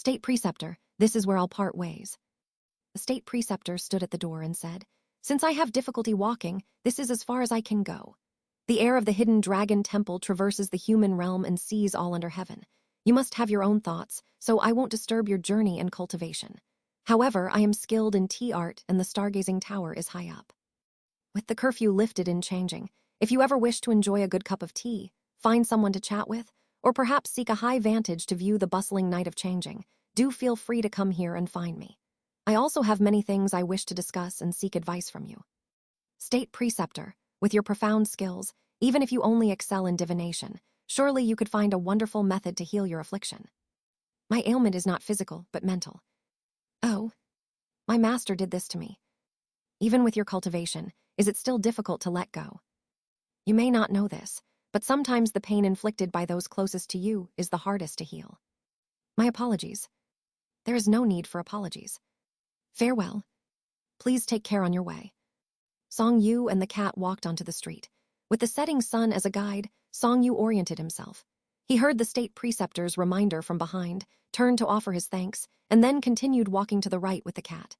State preceptor, this is where I'll part ways. The state preceptor stood at the door and said, Since I have difficulty walking, this is as far as I can go. The air of the hidden dragon temple traverses the human realm and sees all under heaven. You must have your own thoughts, so I won't disturb your journey and cultivation. However, I am skilled in tea art and the stargazing tower is high up. With the curfew lifted in changing, if you ever wish to enjoy a good cup of tea, find someone to chat with, or perhaps seek a high vantage to view the bustling night of changing, do feel free to come here and find me. I also have many things I wish to discuss and seek advice from you. State preceptor, with your profound skills, even if you only excel in divination, surely you could find a wonderful method to heal your affliction. My ailment is not physical, but mental. Oh, my master did this to me. Even with your cultivation, is it still difficult to let go? You may not know this, but sometimes the pain inflicted by those closest to you is the hardest to heal. My apologies. There is no need for apologies. Farewell. Please take care on your way. Song Yu and the cat walked onto the street. With the setting sun as a guide, Song Yu oriented himself. He heard the state preceptor's reminder from behind, turned to offer his thanks, and then continued walking to the right with the cat.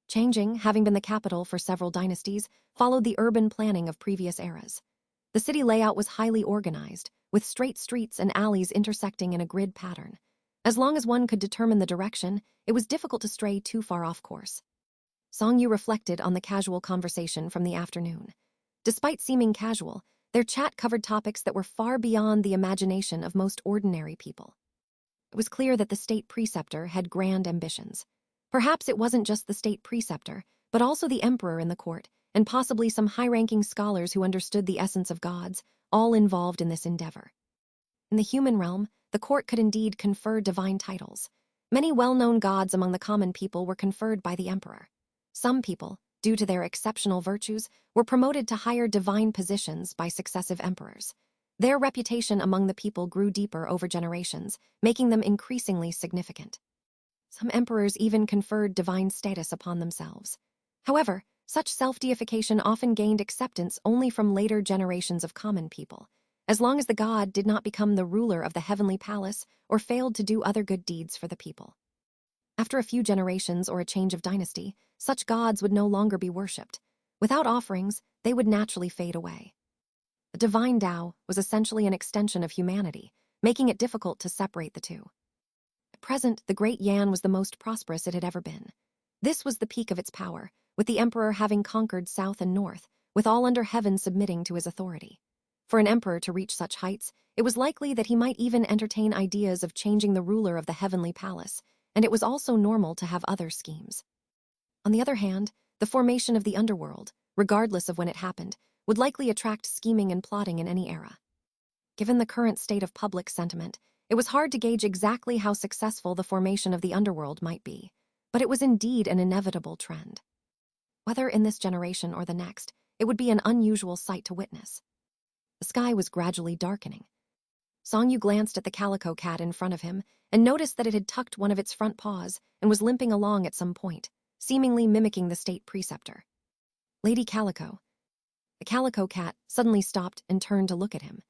Changing, having been the capital for several dynasties, followed the urban planning of previous eras. The city layout was highly organized, with straight streets and alleys intersecting in a grid pattern. As long as one could determine the direction, it was difficult to stray too far off course. Song Yu reflected on the casual conversation from the afternoon. Despite seeming casual, their chat covered topics that were far beyond the imagination of most ordinary people. It was clear that the state preceptor had grand ambitions. Perhaps it wasn't just the state preceptor, but also the emperor in the court, and possibly some high-ranking scholars who understood the essence of gods, all involved in this endeavor. In the human realm, the court could indeed confer divine titles. Many well-known gods among the common people were conferred by the emperor. Some people, due to their exceptional virtues, were promoted to higher divine positions by successive emperors. Their reputation among the people grew deeper over generations, making them increasingly significant. Some emperors even conferred divine status upon themselves. However, such self-deification often gained acceptance only from later generations of common people, as long as the god did not become the ruler of the heavenly palace or failed to do other good deeds for the people. After a few generations or a change of dynasty, such gods would no longer be worshipped. Without offerings, they would naturally fade away. The divine Tao was essentially an extension of humanity, making it difficult to separate the two. At present, the Great Yan was the most prosperous it had ever been. This was the peak of its power, with the emperor having conquered south and north, with all under heaven submitting to his authority. For an emperor to reach such heights, it was likely that he might even entertain ideas of changing the ruler of the heavenly palace, and it was also normal to have other schemes. On the other hand, the formation of the underworld, regardless of when it happened, would likely attract scheming and plotting in any era. Given the current state of public sentiment, it was hard to gauge exactly how successful the formation of the underworld might be, but it was indeed an inevitable trend. Whether in this generation or the next, it would be an unusual sight to witness. The sky was gradually darkening. Song Yu glanced at the Calico cat in front of him and noticed that it had tucked one of its front paws and was limping along at some point, seemingly mimicking the state preceptor. Lady Calico. The Calico cat suddenly stopped and turned to look at him.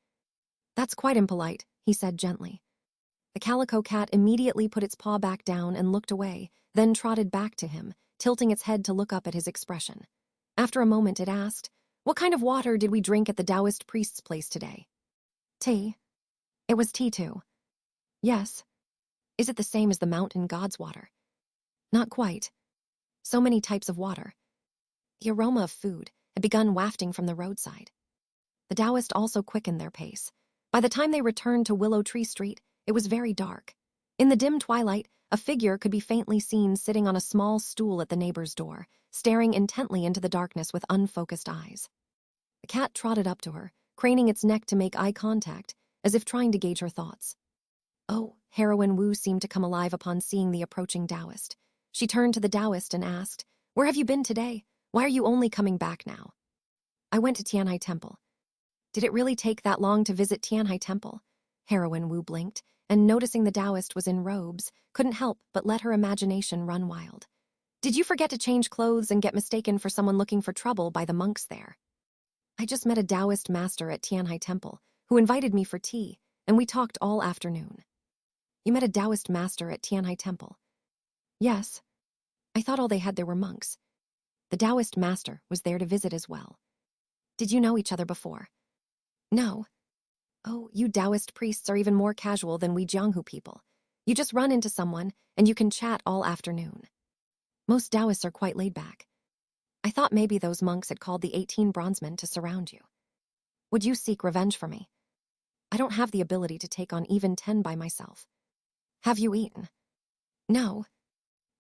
That's quite impolite, he said gently. The Calico cat immediately put its paw back down and looked away, then trotted back to him, tilting its head to look up at his expression. After a moment it asked, What kind of water did we drink at the Taoist priest's place today? Tea. It was tea too. Yes. Is it the same as the mountain god's water? Not quite. So many types of water. The aroma of food had begun wafting from the roadside. The Taoists also quickened their pace. By the time they returned to Willow Tree Street, it was very dark. In the dim twilight, a figure could be faintly seen sitting on a small stool at the neighbor's door, staring intently into the darkness with unfocused eyes. The cat trotted up to her, craning its neck to make eye contact, as if trying to gauge her thoughts. Oh, Heroine Wu seemed to come alive upon seeing the approaching Taoist. She turned to the Taoist and asked, Where have you been today? Why are you only coming back now? I went to Tianhai Temple. Did it really take that long to visit Tianhai Temple? Heroine Wu blinked, and noticing the Taoist was in robes, couldn't help but let her imagination run wild. Did you forget to change clothes and get mistaken for someone looking for trouble by the monks there? I just met a Taoist master at Tianhai Temple, who invited me for tea, and we talked all afternoon. You met a Taoist master at Tianhai Temple. Yes. I thought all they had there were monks. The Taoist master was there to visit as well. Did you know each other before? No. Oh, you Taoist priests are even more casual than we jianghu people. You just run into someone, and you can chat all afternoon. Most Taoists are quite laid back. I thought maybe those monks had called the 18 bronzemen to surround you. Would you seek revenge for me? I don't have the ability to take on even 10 by myself. Have you eaten? No.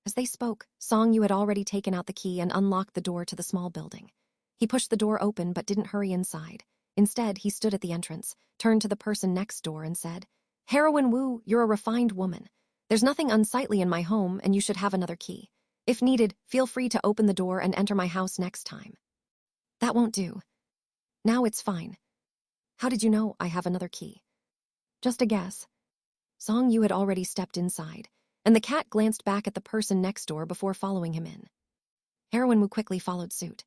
As they spoke, Song Yu had already taken out the key and unlocked the door to the small building. He pushed the door open but didn't hurry inside. Instead, he stood at the entrance, turned to the person next door and said, "Heroine Wu, you're a refined woman. There's nothing unsightly in my home and you should have another key. If needed, feel free to open the door and enter my house next time." That won't do. Now it's fine. How did you know I have another key? Just a guess. Song Yu had already stepped inside, and the cat glanced back at the person next door before following him in. Heroine Wu quickly followed suit.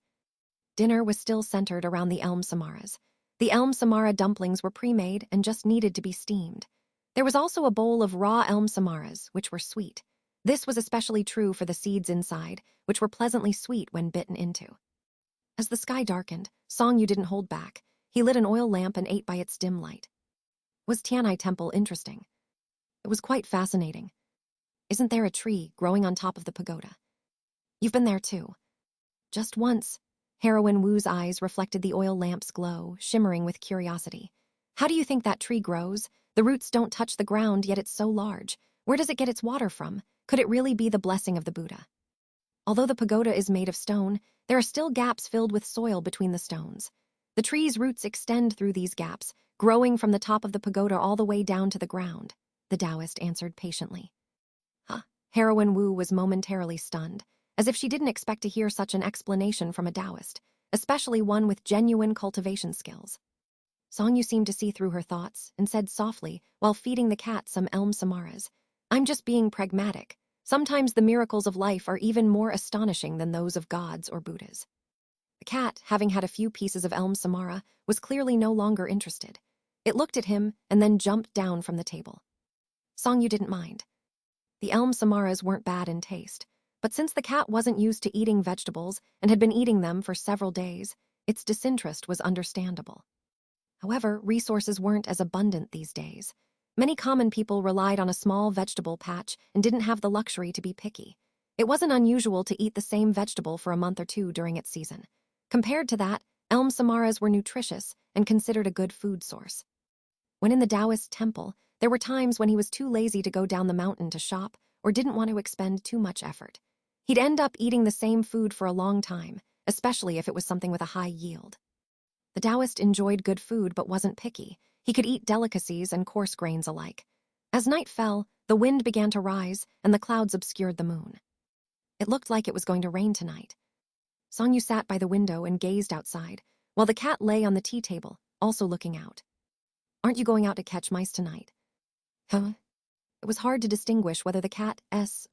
Dinner was still centered around the elm samaras. The elm samara dumplings were pre-made and just needed to be steamed. There was also a bowl of raw elm samaras, which were sweet. This was especially true for the seeds inside, which were pleasantly sweet when bitten into. As the sky darkened, Song Yu didn't hold back. He lit an oil lamp and ate by its dim light. Was Tianhai Temple interesting? It was quite fascinating. Isn't there a tree growing on top of the pagoda? You've been there too. Just once. Heroine Wu's eyes reflected the oil lamp's glow, shimmering with curiosity. How do you think that tree grows? The roots don't touch the ground, yet it's so large. Where does it get its water from? Could it really be the blessing of the Buddha? Although the pagoda is made of stone, there are still gaps filled with soil between the stones. The tree's roots extend through these gaps, growing from the top of the pagoda all the way down to the ground, the Taoist answered patiently. Huh. Heroine Wu was momentarily stunned, as if she didn't expect to hear such an explanation from a Taoist, especially one with genuine cultivation skills. Song Yu seemed to see through her thoughts and said softly, while feeding the cat some elm samaras, "I'm just being pragmatic. Sometimes the miracles of life are even more astonishing than those of gods or Buddhas." The cat, having had a few pieces of elm samara, was clearly no longer interested. It looked at him and then jumped down from the table. Song Yu didn't mind. The elm samaras weren't bad in taste, but since the cat wasn't used to eating vegetables and had been eating them for several days, its disinterest was understandable. However, resources weren't as abundant these days. Many common people relied on a small vegetable patch and didn't have the luxury to be picky. It wasn't unusual to eat the same vegetable for a month or two during its season. Compared to that, elm samaras were nutritious and considered a good food source. When in the Taoist temple, there were times when he was too lazy to go down the mountain to shop or didn't want to expend too much effort. He'd end up eating the same food for a long time, especially if it was something with a high yield. The Taoist enjoyed good food but wasn't picky. He could eat delicacies and coarse grains alike. As night fell, the wind began to rise and the clouds obscured the moon. It looked like it was going to rain tonight. Song Yu sat by the window and gazed outside, while the cat lay on the tea table, also looking out. "Aren't you going out to catch mice tonight?" Huh? It was hard to distinguish whether the cat's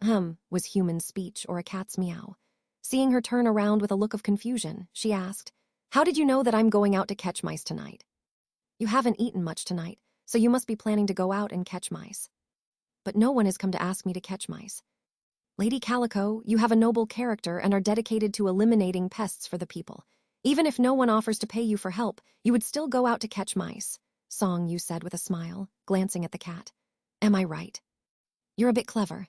was human speech or a cat's meow. Seeing her turn around with a look of confusion, she asked, "How did you know that I'm going out to catch mice tonight?" "You haven't eaten much tonight, so you must be planning to go out and catch mice." "But no one has come to ask me to catch mice." "Lady Calico, you have a noble character and are dedicated to eliminating pests for the people. Even if no one offers to pay you for help, you would still go out to catch mice," Song Yu said with a smile, glancing at the cat. "Am I right?" "You're a bit clever.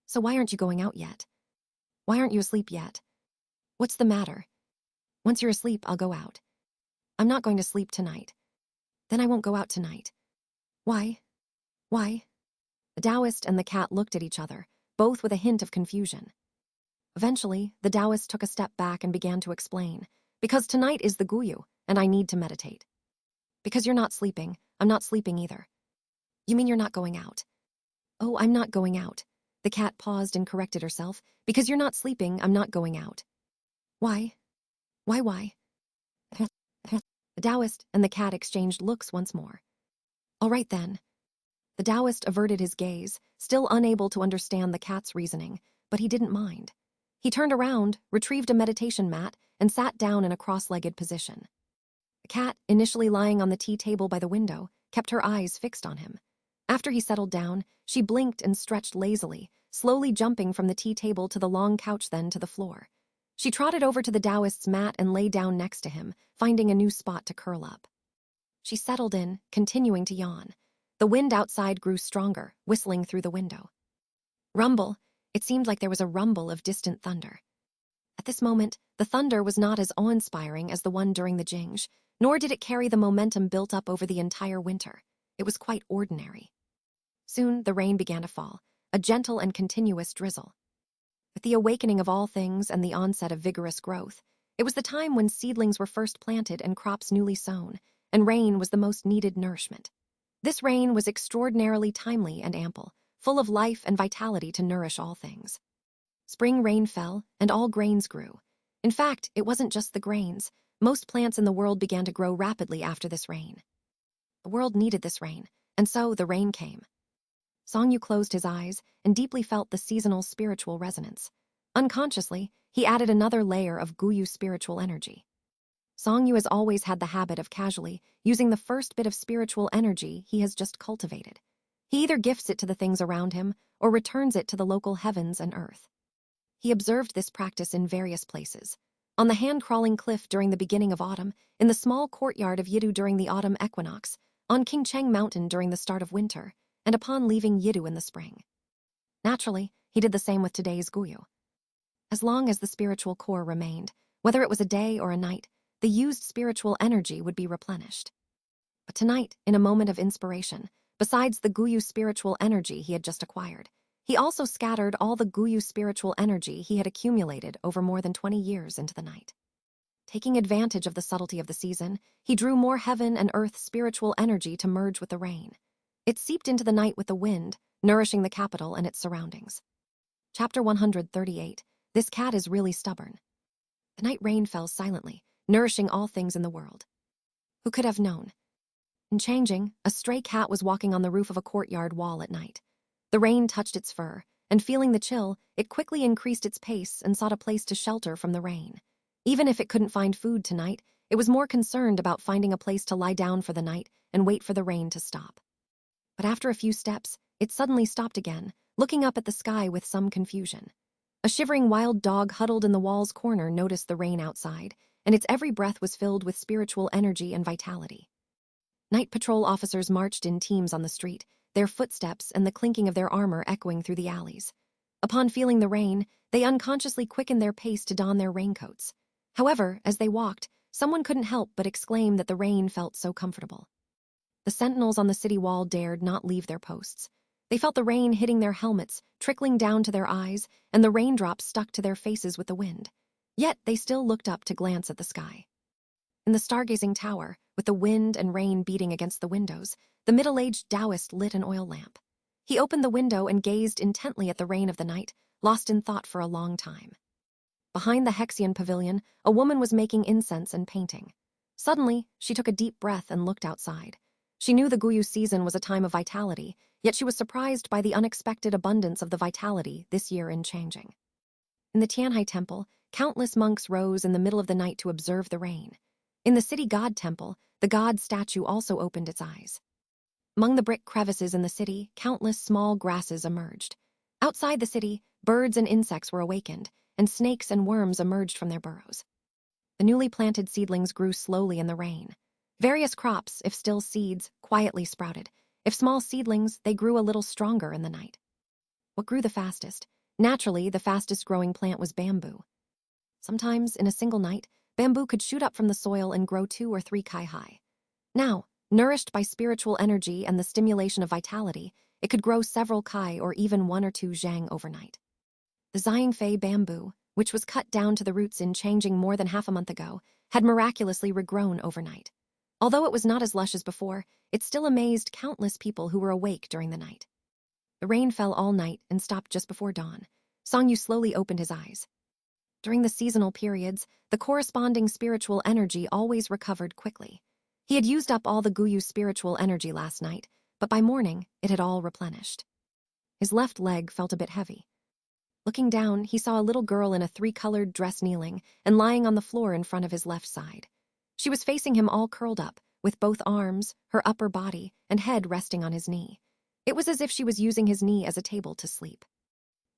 So why aren't you going out yet? Why aren't you asleep yet? What's the matter? Once you're asleep, I'll go out." "I'm not going to sleep tonight." "Then I won't go out tonight." "Why? Why?" The Taoist and the cat looked at each other, both with a hint of confusion. Eventually, the Taoist took a step back and began to explain, "Because tonight is the Guyu, and I need to meditate." "Because you're not sleeping, I'm not sleeping either." "You mean you're not going out?" "Oh, I'm not going out." The cat paused and corrected herself. "Because you're not sleeping, I'm not going out." "Why? Why?" The Taoist and the cat exchanged looks once more. "All right then." The Taoist averted his gaze, still unable to understand the cat's reasoning, but he didn't mind. He turned around, retrieved a meditation mat, and sat down in a cross-legged position. The cat, initially lying on the tea table by the window, kept her eyes fixed on him. After he settled down, she blinked and stretched lazily, slowly jumping from the tea table to the long couch, then to the floor. She trotted over to the Taoist's mat and lay down next to him, finding a new spot to curl up. She settled in, continuing to yawn. The wind outside grew stronger, whistling through the window. Rumble. It seemed like there was a rumble of distant thunder. At this moment, the thunder was not as awe-inspiring as the one during the jianghu, nor did it carry the momentum built up over the entire winter. It was quite ordinary. Soon, the rain began to fall, a gentle and continuous drizzle. With the awakening of all things and the onset of vigorous growth, it was the time when seedlings were first planted and crops newly sown, and rain was the most needed nourishment. This rain was extraordinarily timely and ample, full of life and vitality to nourish all things. Spring rain fell, and all grains grew. In fact, it wasn't just the grains. Most plants in the world began to grow rapidly after this rain. The world needed this rain, and so the rain came. Xianxia closed his eyes and deeply felt the seasonal spiritual resonance. Unconsciously, he added another layer of jianghu spiritual energy. Xianxia has always had the habit of casually using the first bit of spiritual energy he has just cultivated. He either gifts it to the things around him or returns it to the local heavens and earth. He observed this practice in various places. On the hand-crawling cliff during the beginning of autumn, in the small courtyard of Yidu during the autumn equinox, on Qingcheng Mountain during the start of winter, and upon leaving Yidu in the spring. Naturally, he did the same with today's jianghu. As long as the spiritual core remained, whether it was a day or a night, the used spiritual energy would be replenished. But tonight, in a moment of inspiration, besides the jianghu spiritual energy he had just acquired, he also scattered all the jianghu spiritual energy he had accumulated over more than 20 years into the night. Taking advantage of the subtlety of the season, he drew more heaven and earth spiritual energy to merge with the rain. It seeped into the night with the wind, nourishing the capital and its surroundings. Chapter 138. This cat is really stubborn. The night rain fell silently, nourishing all things in the world. Who could have known? In Changing, a stray cat was walking on the roof of a courtyard wall at night. The rain touched its fur, and feeling the chill, it quickly increased its pace and sought a place to shelter from the rain. Even if it couldn't find food tonight, it was more concerned about finding a place to lie down for the night and wait for the rain to stop. But after a few steps, it suddenly stopped again, looking up at the sky with some confusion. A shivering wild dog huddled in the wall's corner noticed the rain outside, and its every breath was filled with spiritual energy and vitality. Night patrol officers marched in teams on the street, their footsteps and the clinking of their armor echoing through the alleys. Upon feeling the rain, they unconsciously quickened their pace to don their raincoats. However, as they walked, someone couldn't help but exclaim that the rain felt so comfortable. The sentinels on the city wall dared not leave their posts. They felt the rain hitting their helmets, trickling down to their eyes, and the raindrops stuck to their faces with the wind. Yet they still looked up to glance at the sky. In the stargazing tower, with the wind and rain beating against the windows, the middle-aged Taoist lit an oil lamp. He opened the window and gazed intently at the rain of the night, lost in thought for a long time. Behind the Xianxia pavilion, a woman was making incense and painting. Suddenly, she took a deep breath and looked outside. She knew the jianghu season was a time of vitality, yet she was surprised by the unexpected abundance of the vitality this year in Changing. In the Tianhai temple, countless monks rose in the middle of the night to observe the rain. In the city god temple, the god statue also opened its eyes. Among the brick crevices in the city, countless small grasses emerged. Outside the city, birds and insects were awakened, and snakes and worms emerged from their burrows. The newly planted seedlings grew slowly in the rain. Various crops, if still seeds, quietly sprouted. If small seedlings, they grew a little stronger in the night. What grew the fastest? Naturally, the fastest-growing plant was bamboo. Sometimes, in a single night, bamboo could shoot up from the soil and grow 2 or 3 kai high. Now, nourished by spiritual energy and the stimulation of vitality, it could grow several kai or even 1 or 2 jiang overnight. The Xianxia bamboo, which was cut down to the roots in Changing more than half a month ago, had miraculously regrown overnight. Although it was not as lush as before, it still amazed countless people who were awake during the night. The rain fell all night and stopped just before dawn. Xianxia slowly opened his eyes. During the seasonal periods, the corresponding spiritual energy always recovered quickly. He had used up all the jianghu spiritual energy last night, but by morning, it had all replenished. His left leg felt a bit heavy. Looking down, he saw a little girl in a 3-colored dress kneeling and lying on the floor in front of his left side. She was facing him all curled up, with both arms, her upper body, and head resting on his knee. It was as if she was using his knee as a table to sleep.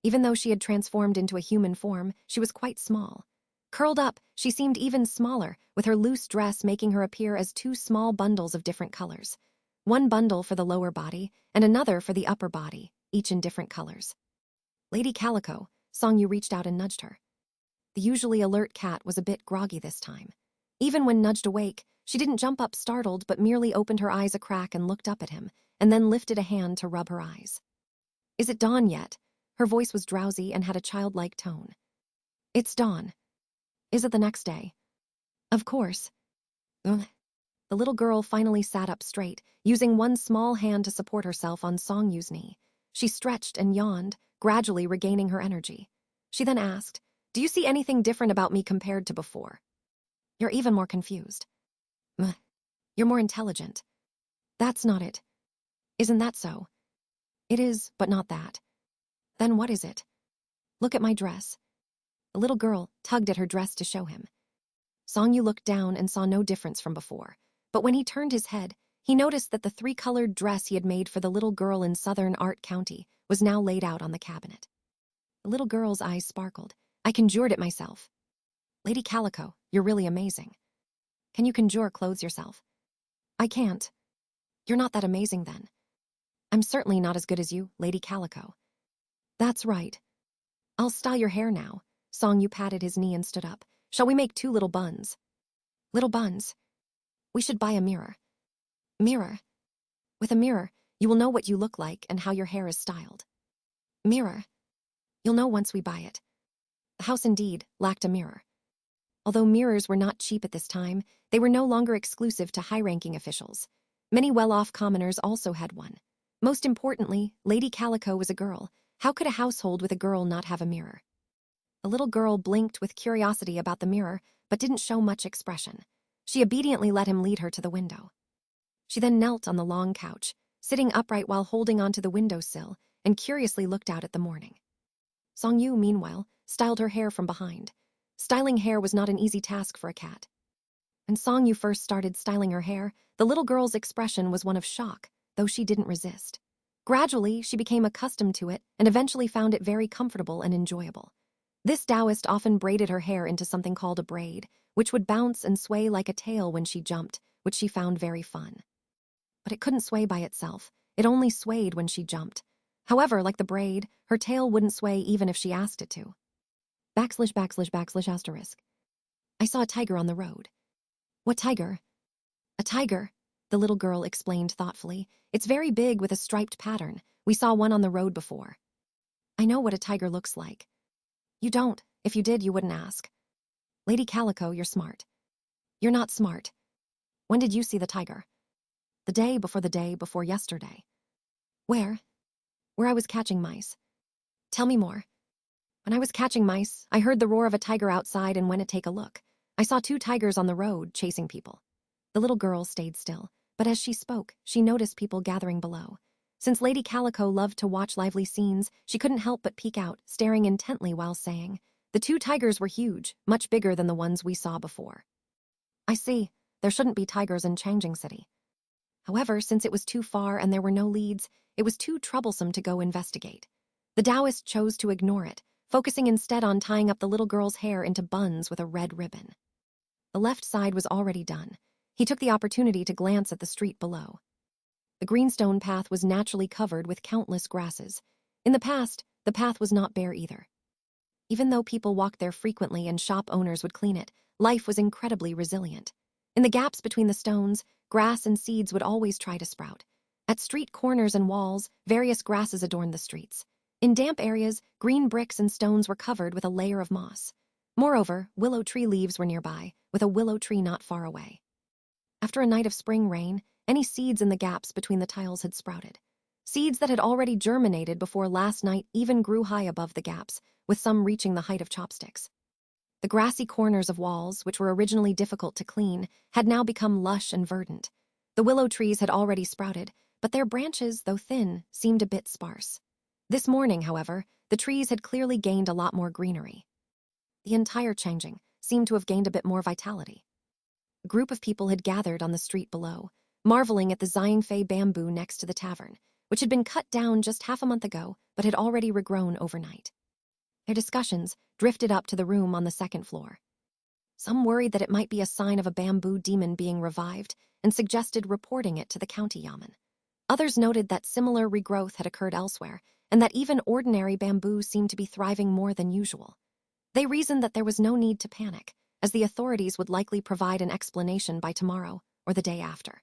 Even though she had transformed into a human form, she was quite small. Curled up, she seemed even smaller, with her loose dress making her appear as two small bundles of different colors. One bundle for the lower body, and another for the upper body, each in different colors. Lady Calico, Songyu reached out and nudged her. The usually alert cat was a bit groggy this time. Even when nudged awake, she didn't jump up startled but merely opened her eyes a crack and looked up at him, and then lifted a hand to rub her eyes. Is it dawn yet? Her voice was drowsy and had a childlike tone. It's dawn. Is it the next day? Of course. Ugh. The little girl finally sat up straight, using one small hand to support herself on Songyu's knee. She stretched and yawned, gradually regaining her energy. She then asked, "Do you see anything different about me compared to before?" "You're even more confused." "You're more intelligent." "That's not it." "Isn't that so?" "It is, but not that." "Then what is it?" "Look at my dress." The little girl tugged at her dress to show him. Songyu looked down and saw no difference from before, but when he turned his head, he noticed that the three-colored dress he had made for the little girl in southern Art County was now laid out on the cabinet. The little girl's eyes sparkled. "I conjured it myself." "Lady Calico, you're really amazing." "Can you conjure clothes yourself?" "I can't." "You're not that amazing then." "I'm certainly not as good as you, Lady Calico." "That's right." "I'll style your hair now." Songyu patted his knee and stood up. "Shall we make 2 little buns?" "Little buns?" "We should buy a mirror." "Mirror?" "With a mirror, you will know what you look like and how your hair is styled." "Mirror?" "You'll know once we buy it." The house indeed lacked a mirror. Although mirrors were not cheap at this time, they were no longer exclusive to high-ranking officials. Many well-off commoners also had one. Most importantly, Lady Calico was a girl. How could a household with a girl not have a mirror? The little girl blinked with curiosity about the mirror, but didn't show much expression. She obediently let him lead her to the window. She then knelt on the long couch, sitting upright while holding onto the windowsill, and curiously looked out at the morning. Songyu, meanwhile, styled her hair from behind. Styling hair was not an easy task for a cat. When Songyu first started styling her hair, the little girl's expression was one of shock, though she didn't resist. Gradually, she became accustomed to it and eventually found it very comfortable and enjoyable. This Taoist often braided her hair into something called a braid, which would bounce and sway like a tail when she jumped, which she found very fun. But it couldn't sway by itself. It only swayed when she jumped. However, like the braid, her tail wouldn't sway even if she asked it to. \\\\*. I saw a tiger on the road. What tiger? A tiger, the little girl explained thoughtfully. It's very big with a striped pattern. We saw one on the road before. I know what a tiger looks like. You don't. If you did, you wouldn't ask. Lady Calico, you're smart. You're not smart. When did you see the tiger? The day before yesterday. Where? Where I was catching mice. Tell me more. When I was catching mice, I heard the roar of a tiger outside and went to take a look. I saw 2 tigers on the road chasing people. The little girl stayed still, but as she spoke, she noticed people gathering below. Since Lady Calico loved to watch lively scenes, she couldn't help but peek out, staring intently while saying, "The 2 tigers were huge, much bigger than the ones we saw before." I see. There shouldn't be tigers in Changing City. However, since it was too far and there were no leads, it was too troublesome to go investigate. The Taoist chose to ignore it, focusing instead on tying up the little girl's hair into buns with a red ribbon. The left side was already done. He took the opportunity to glance at the street below. The greenstone path was naturally covered with countless grasses. In the past, the path was not bare either. Even though people walked there frequently and shop owners would clean it, life was incredibly resilient. In the gaps between the stones, grass and seeds would always try to sprout. At street corners and walls, various grasses adorned the streets. In damp areas, green bricks and stones were covered with a layer of moss. Moreover, willow tree leaves were nearby, with a willow tree not far away. After a night of spring rain, any seeds in the gaps between the tiles had sprouted. Seeds that had already germinated before last night even grew high above the gaps, with some reaching the height of chopsticks. The grassy corners of walls, which were originally difficult to clean, had now become lush and verdant. The willow trees had already sprouted, but their branches, though thin, seemed a bit sparse. This morning, however, the trees had clearly gained a lot more greenery. The entire Changing seemed to have gained a bit more vitality. A group of people had gathered on the street below, marveling at the Xianxia bamboo next to the tavern, which had been cut down just half a month ago but had already regrown overnight. Their discussions drifted up to the room on the second floor. Some worried that it might be a sign of a bamboo demon being revived and suggested reporting it to the county yamen. Others noted that similar regrowth had occurred elsewhere and that even ordinary bamboo seemed to be thriving more than usual. They reasoned that there was no need to panic, as the authorities would likely provide an explanation by tomorrow or the day after.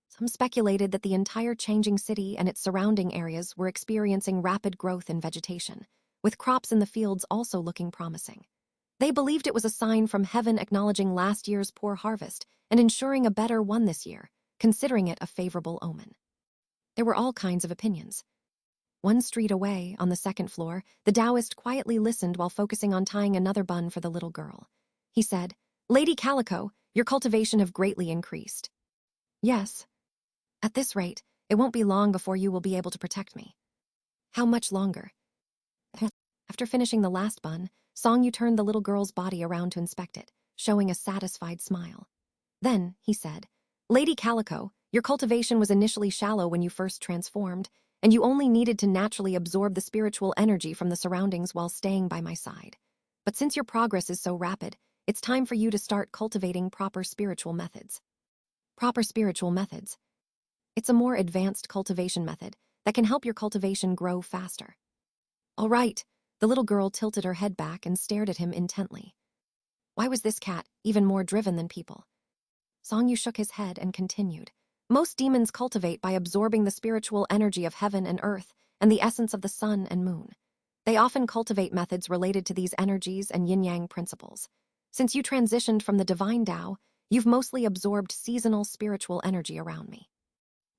Some speculated that the entire changing city and its surrounding areas were experiencing rapid growth in vegetation, with crops in the fields also looking promising. They believed it was a sign from heaven acknowledging last year's poor harvest and ensuring a better one this year, considering it a favorable omen. There were all kinds of opinions. One street away, on the second floor, the Taoist quietly listened while focusing on tying another bun for the little girl. He said, "Lady Calico, your cultivation have greatly increased." "Yes. At this rate, it won't be long before you will be able to protect me." "How much longer?" After finishing the last bun, Songyu turned the little girl's body around to inspect it, showing a satisfied smile. Then, he said, "Lady Calico, your cultivation was initially shallow when you first transformed, and you only needed to naturally absorb the spiritual energy from the surroundings while staying by my side. But since your progress is so rapid, it's time for you to start cultivating proper spiritual methods." Proper spiritual methods. It's a more advanced cultivation method that can help your cultivation grow faster. All right, the little girl tilted her head back and stared at him intently. Why was this cat even more driven than people? Songyu shook his head and continued. Most demons cultivate by absorbing the spiritual energy of heaven and earth and the essence of the sun and moon. They often cultivate methods related to these energies and yin-yang principles. Since you transitioned from the divine Tao, you've mostly absorbed seasonal spiritual energy around me.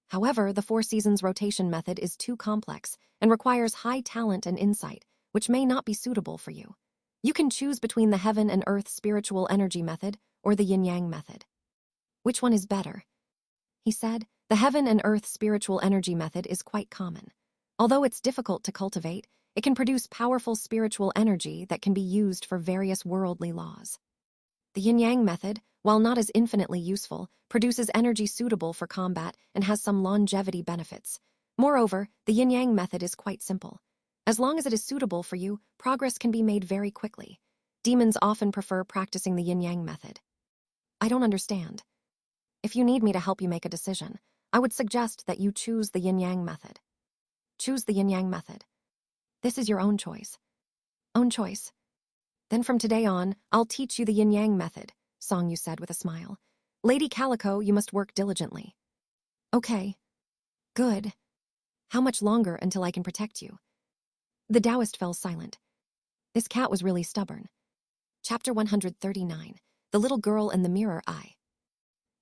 However, the 4 seasons rotation method is too complex and requires high talent and insight, which may not be suitable for you. You can choose between the heaven and earth spiritual energy method or the yin-yang method. Which one is better? He said, the heaven and earth spiritual energy method is quite common. Although it's difficult to cultivate, it can produce powerful spiritual energy that can be used for various worldly laws. The yin-yang method, while not as infinitely useful, produces energy suitable for combat and has some longevity benefits. Moreover, the yin-yang method is quite simple. As long as it is suitable for you, progress can be made very quickly. Demons often prefer practicing the yin-yang method. I don't understand. If you need me to help you make a decision, I would suggest that you choose the yin-yang method. Choose the yin-yang method. This is your own choice. Own choice. Then from today on, I'll teach you the yin-yang method, Songyu said with a smile. Lady Calico, you must work diligently. Okay. Good. How much longer until I can protect you? The Taoist fell silent. This cat was really stubborn. Chapter 139, The Little Girl and the Mirror Eye.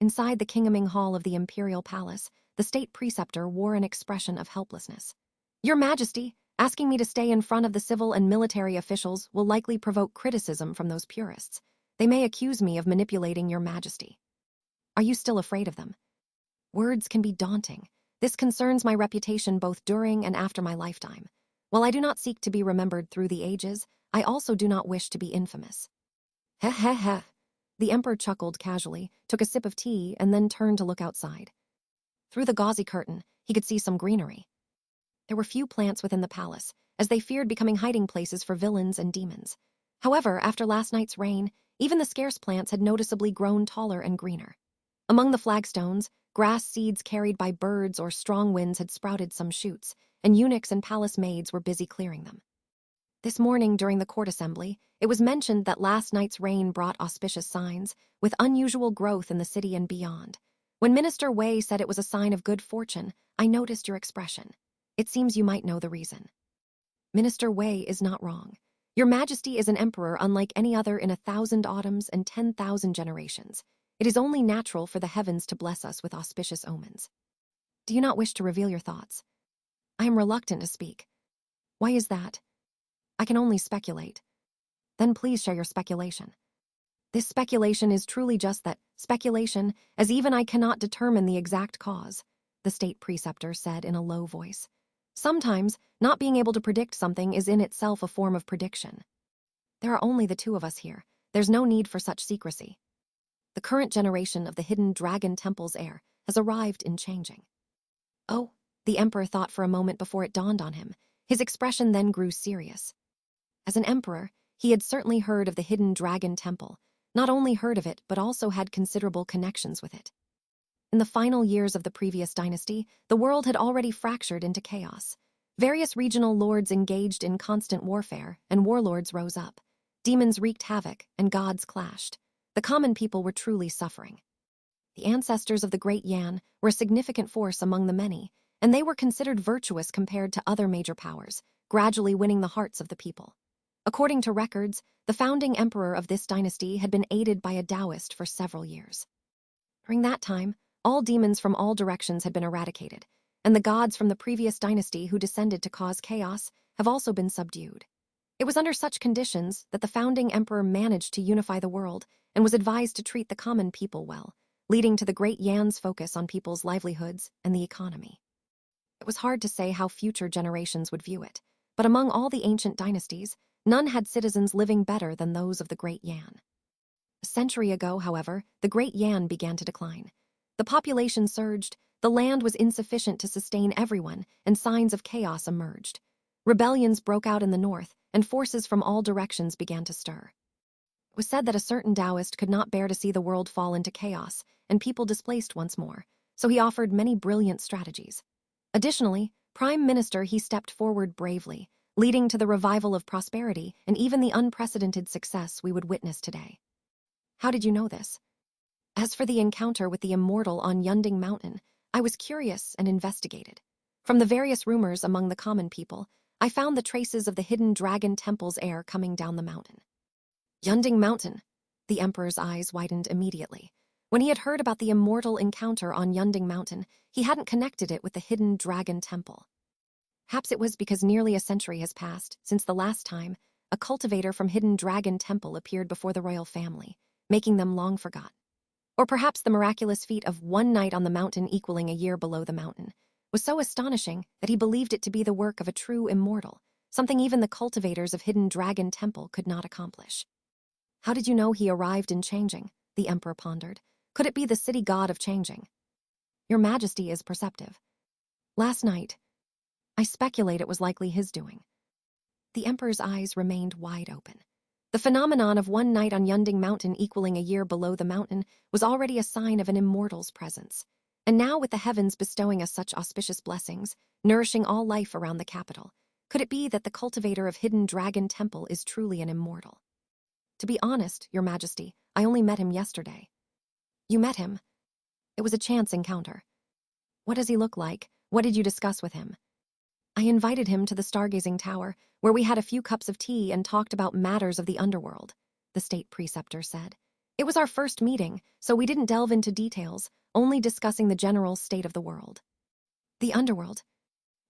Inside the Kingaming Hall of the Imperial Palace, the state preceptor wore an expression of helplessness. Your Majesty, asking me to stay in front of the civil and military officials will likely provoke criticism from those purists. They may accuse me of manipulating Your Majesty. Are you still afraid of them? Words can be daunting. This concerns my reputation both during and after my lifetime. While I do not seek to be remembered through the ages, I also do not wish to be infamous. Heh heh heh. The Emperor chuckled casually, took a sip of tea, and then turned to look outside. Through the gauzy curtain, he could see some greenery. There were few plants within the palace, as they feared becoming hiding places for villains and demons. However, after last night's rain, even the scarce plants had noticeably grown taller and greener. Among the flagstones, grass seeds carried by birds or strong winds had sprouted some shoots, and eunuchs and palace maids were busy clearing them. This morning during the court assembly, it was mentioned that last night's rain brought auspicious signs, with unusual growth in the city and beyond. When Minister Wei said it was a sign of good fortune, I noticed your expression. It seems you might know the reason. Minister Wei is not wrong. Your Majesty is an emperor unlike any other in 1,000 autumns and 10,000 generations. It is only natural for the heavens to bless us with auspicious omens. Do you not wish to reveal your thoughts? I am reluctant to speak. Why is that? I can only speculate. Then please share your speculation. This speculation is truly just that, speculation, as even I cannot determine the exact cause, the state preceptor said in a low voice. Sometimes, not being able to predict something is in itself a form of prediction. There are only the two of us here. There's no need for such secrecy. The current generation of the hidden dragon temple's heir has arrived in changing. Oh, The emperor thought for a moment before it dawned on him. His expression then grew serious. As an emperor, he had certainly heard of the hidden dragon temple, not only heard of it, but also had considerable connections with it. In the final years of the previous dynasty, the world had already fractured into chaos. Various regional lords engaged in constant warfare, and warlords rose up. Demons wreaked havoc, and gods clashed. The common people were truly suffering. The ancestors of the Great Yan were a significant force among the many, and they were considered virtuous compared to other major powers, gradually winning the hearts of the people. According to records, the founding emperor of this dynasty had been aided by a Taoist for several years. During that time, all demons from all directions had been eradicated, and the gods from the previous dynasty who descended to cause chaos have also been subdued. It was under such conditions that the founding emperor managed to unify the world and was advised to treat the common people well, leading to the Great Yan's focus on people's livelihoods and the economy. It was hard to say how future generations would view it, but among all the ancient dynasties, none had citizens living better than those of the Great Yan. A century ago, however, the Great Yan began to decline. The population surged, the land was insufficient to sustain everyone, and signs of chaos emerged. Rebellions broke out in the north, and forces from all directions began to stir. It was said that a certain Taoist could not bear to see the world fall into chaos, and people displaced once more, so he offered many brilliant strategies. Additionally, Prime Minister he stepped forward bravely, leading to the revival of prosperity and even the unprecedented success we would witness today. How did you know this? As for the encounter with the immortal on Yunding Mountain, I was curious and investigated. From the various rumors among the common people, I found the traces of the hidden dragon temple's air coming down the mountain. Yunding Mountain. The emperor's eyes widened immediately. When he had heard about the immortal encounter on Yunding Mountain, he hadn't connected it with the hidden dragon temple. Perhaps it was because nearly a century has passed since the last time a cultivator from Hidden Dragon Temple appeared before the royal family, making them long forgotten. Or perhaps the miraculous feat of one night on the mountain equaling a year below the mountain was so astonishing that he believed it to be the work of a true immortal, something even the cultivators of Hidden Dragon Temple could not accomplish. How did you know he arrived in Changing? The emperor pondered. Could it be the city god of Changing? Your Majesty is perceptive. Last night, I speculate it was likely his doing. The emperor's eyes remained wide open. The phenomenon of one night on Yunding Mountain equaling a year below the mountain was already a sign of an immortal's presence. And now with the heavens bestowing us such auspicious blessings, nourishing all life around the capital, could it be that the cultivator of Hidden Dragon Temple is truly an immortal? To be honest, Your Majesty, I only met him yesterday. You met him? It was a chance encounter. What does he look like? What did you discuss with him? I invited him to the stargazing tower, where we had a few cups of tea and talked about matters of the underworld, the state preceptor said. It was our first meeting, so we didn't delve into details, only discussing the general state of the world. The underworld,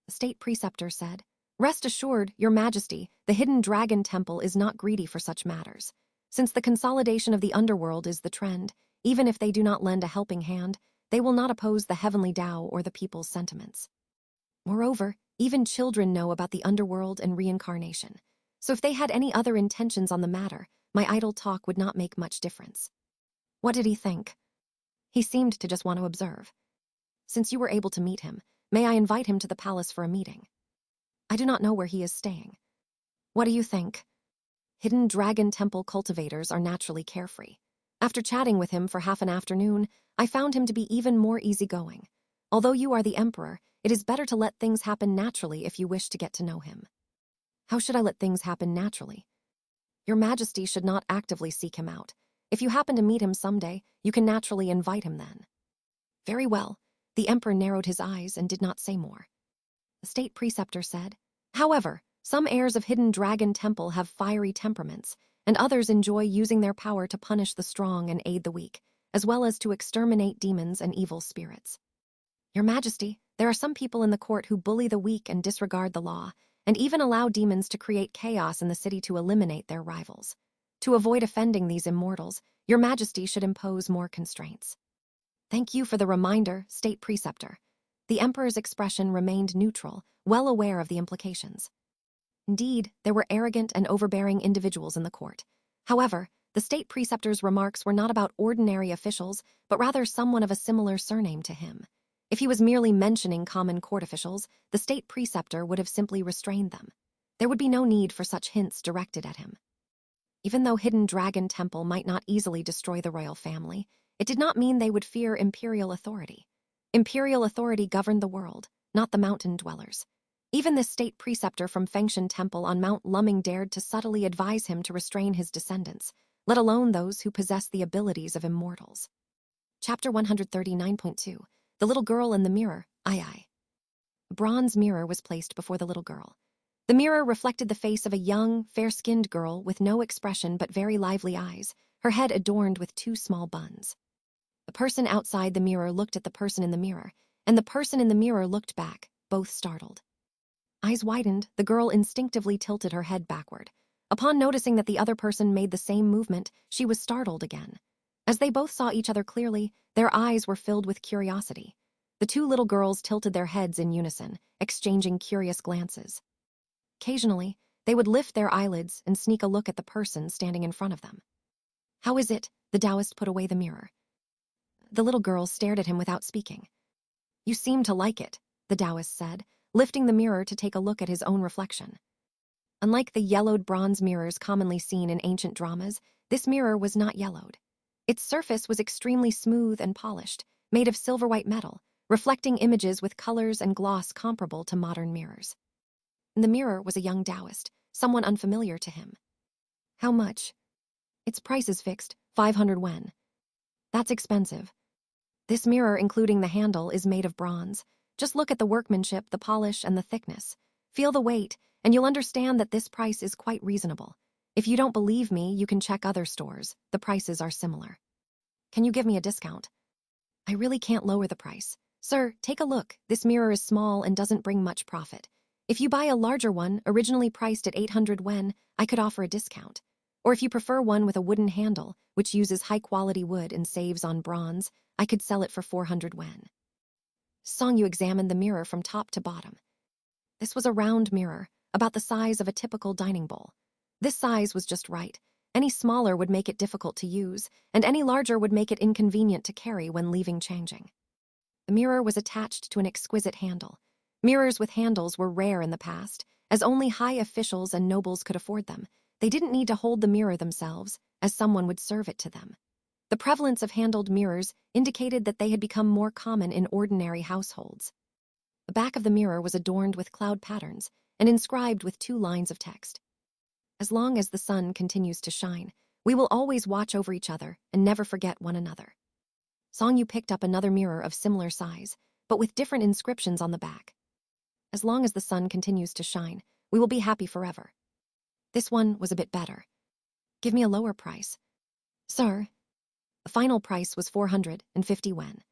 the state preceptor said. Rest assured, Your Majesty, the Hidden Dragon Temple is not greedy for such matters. Since the consolidation of the underworld is the trend, even if they do not lend a helping hand, they will not oppose the heavenly Tao or the people's sentiments. Moreover, even children know about the underworld and reincarnation, so if they had any other intentions on the matter, my idle talk would not make much difference. What did he think? He seemed to just want to observe. Since you were able to meet him, may I invite him to the palace for a meeting? I do not know where he is staying. What do you think? Hidden Dragon Temple cultivators are naturally carefree. After chatting with him for half an afternoon, I found him to be even more easygoing. Although you are the emperor, it is better to let things happen naturally if you wish to get to know him. How should I let things happen naturally? Your Majesty should not actively seek him out. If you happen to meet him someday, you can naturally invite him then. Very well. The emperor narrowed his eyes and did not say more. The state preceptor said, however, some heirs of Hidden Dragon Temple have fiery temperaments, and others enjoy using their power to punish the strong and aid the weak, as well as to exterminate demons and evil spirits. Your Majesty, there are some people in the court who bully the weak and disregard the law, and even allow demons to create chaos in the city to eliminate their rivals. To avoid offending these immortals, Your Majesty should impose more constraints. Thank you for the reminder, State Preceptor. The Emperor's expression remained neutral, well aware of the implications. Indeed, there were arrogant and overbearing individuals in the court. However, the State Preceptor's remarks were not about ordinary officials, but rather someone of a similar surname to him. If he was merely mentioning common court officials, the state preceptor would have simply restrained them. There would be no need for such hints directed at him. Even though Hidden Dragon Temple might not easily destroy the royal family, it did not mean they would fear imperial authority. Imperial authority governed the world, not the mountain dwellers. Even this state preceptor from Fengshan Temple on Mount Lumming dared to subtly advise him to restrain his descendants, let alone those who possess the abilities of immortals. Chapter 139.2. The Little Girl in the Mirror, I. A bronze mirror was placed before the little girl. The mirror reflected the face of a young, fair-skinned girl with no expression but very lively eyes, her head adorned with 2 small buns. The person outside the mirror looked at the person in the mirror, and the person in the mirror looked back, both startled. Eyes widened, the girl instinctively tilted her head backward. Upon noticing that the other person made the same movement, she was startled again. As they both saw each other clearly, their eyes were filled with curiosity. The 2 little girls tilted their heads in unison, exchanging curious glances. Occasionally, they would lift their eyelids and sneak a look at the person standing in front of them. "How is it?" The Taoist put away the mirror. The little girl stared at him without speaking. "You seem to like it," the Taoist said, lifting the mirror to take a look at his own reflection. Unlike the yellowed bronze mirrors commonly seen in ancient dramas, this mirror was not yellowed. Its surface was extremely smooth and polished, made of silver-white metal, reflecting images with colors and gloss comparable to modern mirrors. In the mirror was a young Taoist, someone unfamiliar to him. "How much?" "Its price is fixed, 500 wen. "That's expensive." "This mirror, including the handle, is made of bronze. Just look at the workmanship, the polish, and the thickness. Feel the weight, and you'll understand that this price is quite reasonable. If you don't believe me, you can check other stores. The prices are similar." "Can you give me a discount?" "I really can't lower the price. Sir, take a look. This mirror is small and doesn't bring much profit. If you buy a larger one, originally priced at 800 wen, I could offer a discount. Or if you prefer one with a wooden handle, which uses high-quality wood and saves on bronze, I could sell it for 400 wen. Songyu examined the mirror from top to bottom. This was a round mirror, about the size of a typical dining bowl. This size was just right. Any smaller would make it difficult to use, and any larger would make it inconvenient to carry when leaving Changjing. The mirror was attached to an exquisite handle. Mirrors with handles were rare in the past, as only high officials and nobles could afford them. They didn't need to hold the mirror themselves, as someone would serve it to them. The prevalence of handled mirrors indicated that they had become more common in ordinary households. The back of the mirror was adorned with cloud patterns and inscribed with 2 lines of text. "As long as the sun continues to shine, we will always watch over each other and never forget one another." Songyu picked up another mirror of similar size, but with different inscriptions on the back. "As long as the sun continues to shine, we will be happy forever." This one was a bit better. "Give me a lower price." "Sir." The final price was 450 wen.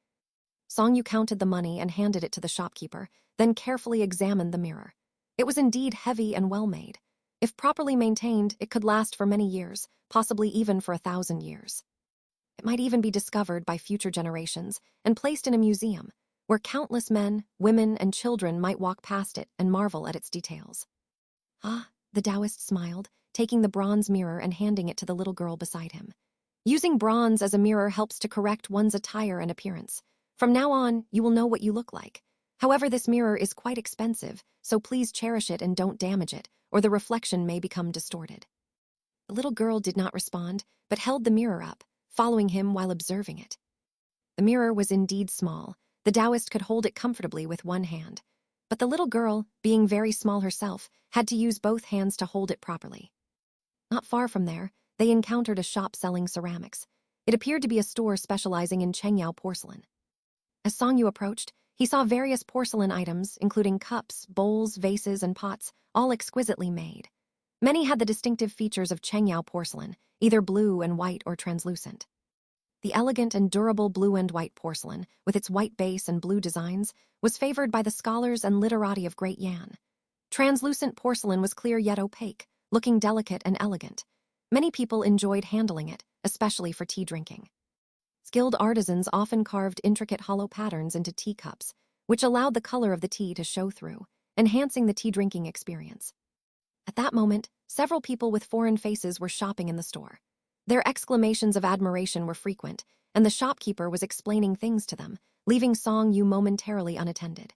Songyu counted the money and handed it to the shopkeeper, then carefully examined the mirror. It was indeed heavy and well-made. If properly maintained, it could last for many years, possibly even for 1,000 years. It might even be discovered by future generations and placed in a museum, where countless men, women, and children might walk past it and marvel at its details. "Ah," the Taoist smiled, taking the bronze mirror and handing it to the little girl beside him. "Using bronze as a mirror helps to correct one's attire and appearance. From now on, you will know what you look like. However, this mirror is quite expensive, so please cherish it and don't damage it, or the reflection may become distorted." The little girl did not respond, but held the mirror up, following him while observing it. The mirror was indeed small. The Taoist could hold it comfortably with one hand. But the little girl, being very small herself, had to use both hands to hold it properly. Not far from there, they encountered a shop selling ceramics. It appeared to be a store specializing in Chengyao porcelain. As Songyu approached, he saw various porcelain items, including cups, bowls, vases, and pots, all exquisitely made. Many had the distinctive features of Chengyao porcelain, either blue and white or translucent. The elegant and durable blue and white porcelain, with its white base and blue designs, was favored by the scholars and literati of Great Yan. Translucent porcelain was clear yet opaque, looking delicate and elegant. Many people enjoyed handling it, especially for tea drinking. Skilled artisans often carved intricate hollow patterns into teacups, which allowed the color of the tea to show through, enhancing the tea drinking experience. At that moment, several people with foreign faces were shopping in the store. Their exclamations of admiration were frequent, and the shopkeeper was explaining things to them, leaving Song Yu momentarily unattended.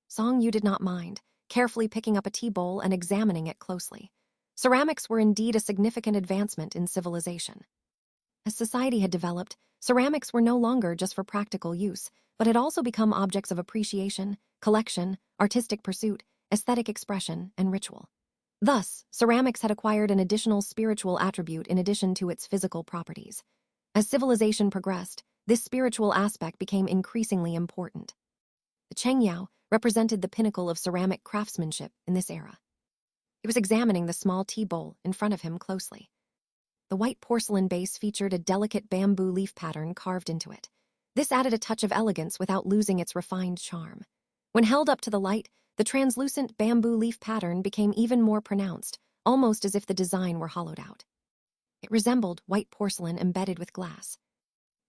Song Yu did not mind, carefully picking up a tea bowl and examining it closely. Ceramics were indeed a significant advancement in civilization. As society had developed, ceramics were no longer just for practical use, but had also become objects of appreciation, collection, artistic pursuit, aesthetic expression, and ritual. Thus, ceramics had acquired an additional spiritual attribute in addition to its physical properties. As civilization progressed, this spiritual aspect became increasingly important. The Xianxia represented the pinnacle of ceramic craftsmanship in this era. He was examining the small tea bowl in front of him closely. The white porcelain base featured a delicate bamboo leaf pattern carved into it. This added a touch of elegance without losing its refined charm. When held up to the light, the translucent bamboo leaf pattern became even more pronounced, almost as if the design were hollowed out. It resembled white porcelain embedded with glass.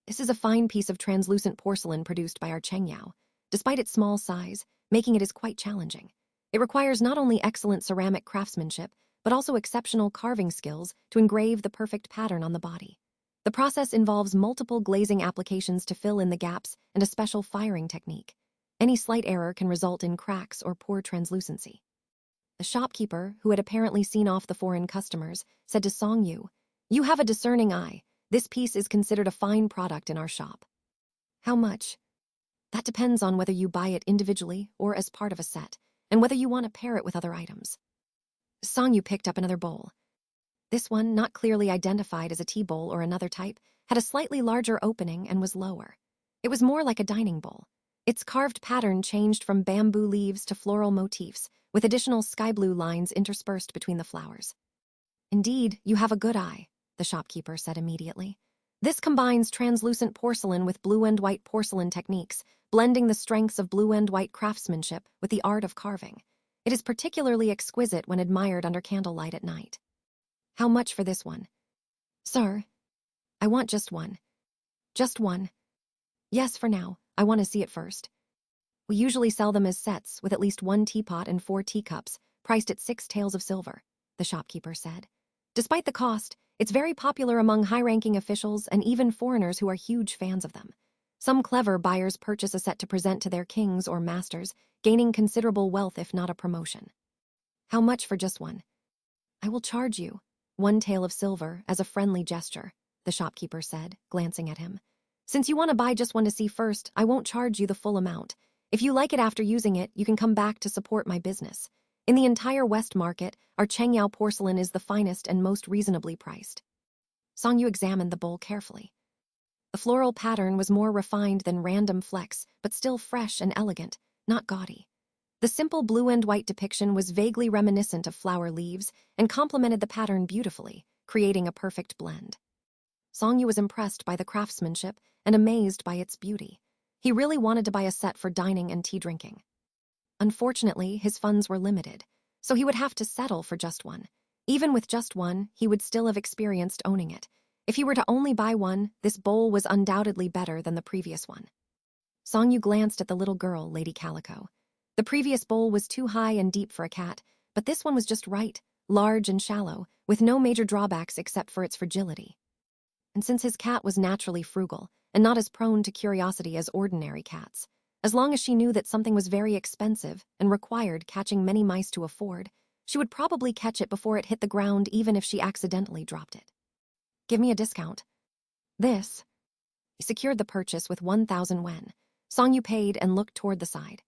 This is a fine piece of translucent porcelain produced by our Xianxia. Despite its small size, making it is quite challenging. It requires not only excellent ceramic craftsmanship, but also exceptional carving skills to engrave the perfect pattern on the body. The process involves multiple glazing applications to fill in the gaps and a special firing technique. Any slight error can result in cracks or poor translucency. The shopkeeper, who had apparently seen off the foreign customers, said to Song Yu, "You have a discerning eye. This piece is considered a fine product in our shop." "How much?" "That depends on whether you buy it individually or as part of a set, and whether you want to pair it with other items." Song Yu picked up another bowl. This one, not clearly identified as a tea bowl or another type, had a slightly larger opening and was lower. It was more like a dining bowl. Its carved pattern changed from bamboo leaves to floral motifs, with additional sky blue lines interspersed between the flowers. "Indeed, you have a good eye," the shopkeeper said immediately. "This combines translucent porcelain with blue and white porcelain techniques, blending the strengths of blue and white craftsmanship with the art of carving. It is particularly exquisite when admired under candlelight at night." "How much for this one?" "Sir, I want just one." "Just one?" "Yes, for now. I want to see it first." "We usually sell them as sets with at least one teapot and 4 teacups, priced at 6 taels of silver," the shopkeeper said. "Despite the cost, it's very popular among high-ranking officials and even foreigners who are huge fans of them. Some clever buyers purchase a set to present to their kings or masters, gaining considerable wealth if not a promotion." "How much for just one?" "I will charge you 1 tael of silver as a friendly gesture," the shopkeeper said, glancing at him. "Since you want to buy just one to see first, I won't charge you the full amount. If you like it after using it, you can come back to support my business. In the entire West Market, our Xiangyao porcelain is the finest and most reasonably priced." Song Yu examined the bowl carefully. The floral pattern was more refined than random flecks, but still fresh and elegant, not gaudy. The simple blue and white depiction was vaguely reminiscent of flower leaves and complemented the pattern beautifully, creating a perfect blend. Song Yu was impressed by the craftsmanship and amazed by its beauty. He really wanted to buy a set for dining and tea drinking. Unfortunately, his funds were limited, so he would have to settle for just one. Even with just one, he would still have experienced owning it. If he were to only buy one, this bowl was undoubtedly better than the previous one. Song Yu glanced at the little girl, Lady Calico. The previous bowl was too high and deep for a cat, but this one was just right, large and shallow, with no major drawbacks except for its fragility. And since his cat was naturally frugal and not as prone to curiosity as ordinary cats, as long as she knew that something was very expensive and required catching many mice to afford, she would probably catch it before it hit the ground even if she accidentally dropped it. "Give me a discount." "This." He secured the purchase with 1,000 wen. Song Yu paid and looked toward the side.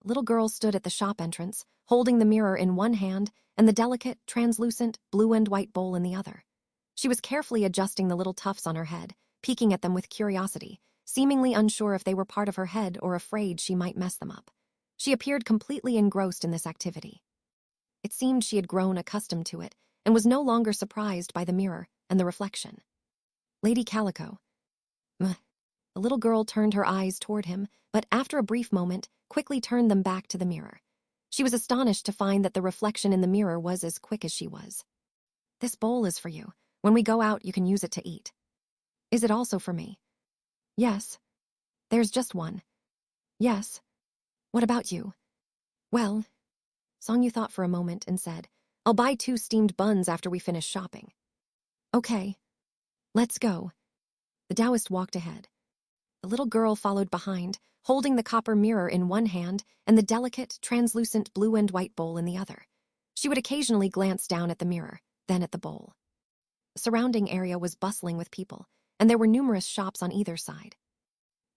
The little girl stood at the shop entrance, holding the mirror in one hand and the delicate, translucent, blue and white bowl in the other. She was carefully adjusting the little tufts on her head, peeking at them with curiosity, seemingly unsure if they were part of her head or afraid she might mess them up. She appeared completely engrossed in this activity. It seemed she had grown accustomed to it and was no longer surprised by the mirror and the reflection. "Lady Calico." The little girl turned her eyes toward him, but after a brief moment, quickly turned them back to the mirror. She was astonished to find that the reflection in the mirror was as quick as she was. "This bowl is for you. When we go out, you can use it to eat." "Is it also for me?" "Yes." "There's just one." "Yes." "What about you?" "Well," Song Yu thought for a moment and said, "I'll buy 2 steamed buns after we finish shopping." "Okay. Let's go." The Taoist walked ahead. The little girl followed behind, holding the copper mirror in one hand and the delicate, translucent blue and white bowl in the other. She would occasionally glance down at the mirror, then at the bowl. The surrounding area was bustling with people, and there were numerous shops on either side.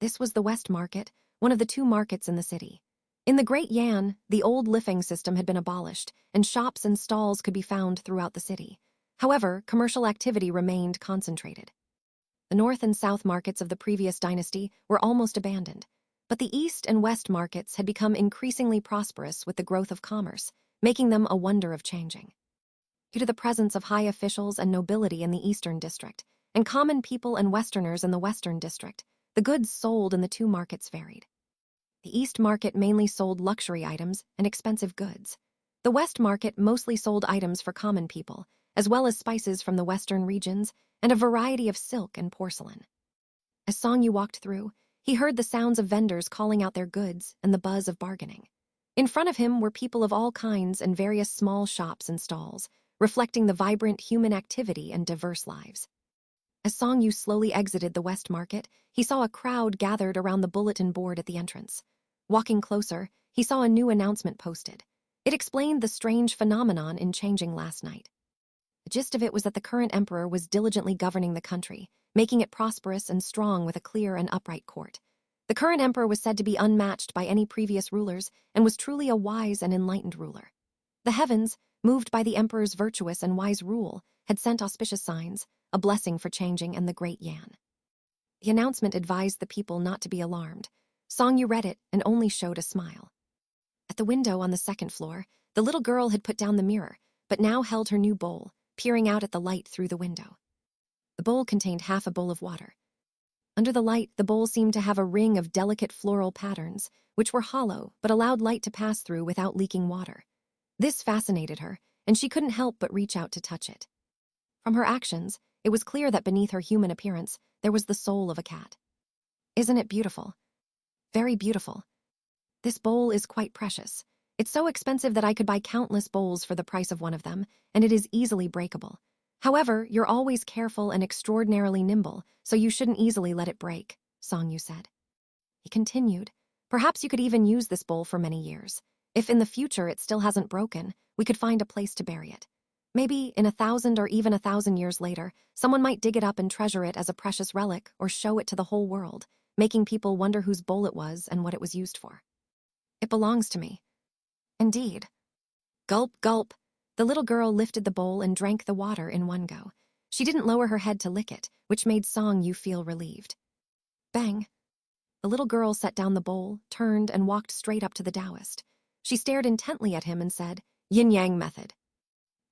This was the West Market, one of the two markets in the city. In the Great Yan, the old lifting system had been abolished, and shops and stalls could be found throughout the city. However, commercial activity remained concentrated. The North and South markets of the previous dynasty were almost abandoned, but the East and West markets had become increasingly prosperous with the growth of commerce, making them a wonder of changing. Due to the presence of high officials and nobility in the Eastern district, and common people and Westerners in the Western district, the goods sold in the two markets varied. The East market mainly sold luxury items and expensive goods. The West market mostly sold items for common people, as well as spices from the Western regions and a variety of silk and porcelain. As Song Yu walked through, he heard the sounds of vendors calling out their goods and the buzz of bargaining. In front of him were people of all kinds and various small shops and stalls, reflecting the vibrant human activity and diverse lives. As Song Yu slowly exited the West Market, he saw a crowd gathered around the bulletin board at the entrance. Walking closer, he saw a new announcement posted. It explained the strange phenomenon in changing last night. The gist of it was that the current emperor was diligently governing the country, making it prosperous and strong with a clear and upright court. The current emperor was said to be unmatched by any previous rulers and was truly a wise and enlightened ruler. The heavens, moved by the emperor's virtuous and wise rule, had sent auspicious signs, a blessing for changing and the Great Yan. The announcement advised the people not to be alarmed. Song Yu read it and only showed a smile. At the window on the second floor, the little girl had put down the mirror, but now held her new bowl, peering out at the light through the window. The bowl contained half a bowl of water. Under the light, the bowl seemed to have a ring of delicate floral patterns, which were hollow but allowed light to pass through without leaking water. This fascinated her, and she couldn't help but reach out to touch it. From her actions, it was clear that beneath her human appearance, there was the soul of a cat. Isn't it beautiful? Very beautiful. This bowl is quite precious. It's so expensive that I could buy countless bowls for the price of one of them, and it is easily breakable. However, you're always careful and extraordinarily nimble, so you shouldn't easily let it break, Song Yu said. He continued, perhaps you could even use this bowl for many years. If in the future it still hasn't broken, we could find a place to bury it. Maybe in 1,000 or even 1,000 years later, someone might dig it up and treasure it as a precious relic or show it to the whole world, making people wonder whose bowl it was and what it was used for. It belongs to me. Indeed. Gulp, gulp. The little girl lifted the bowl and drank the water in one go. She didn't lower her head to lick it, which made Song Yu feel relieved. Bang. The little girl set down the bowl, turned, and walked straight up to the Taoist. She stared intently at him and said, Yin-Yang method.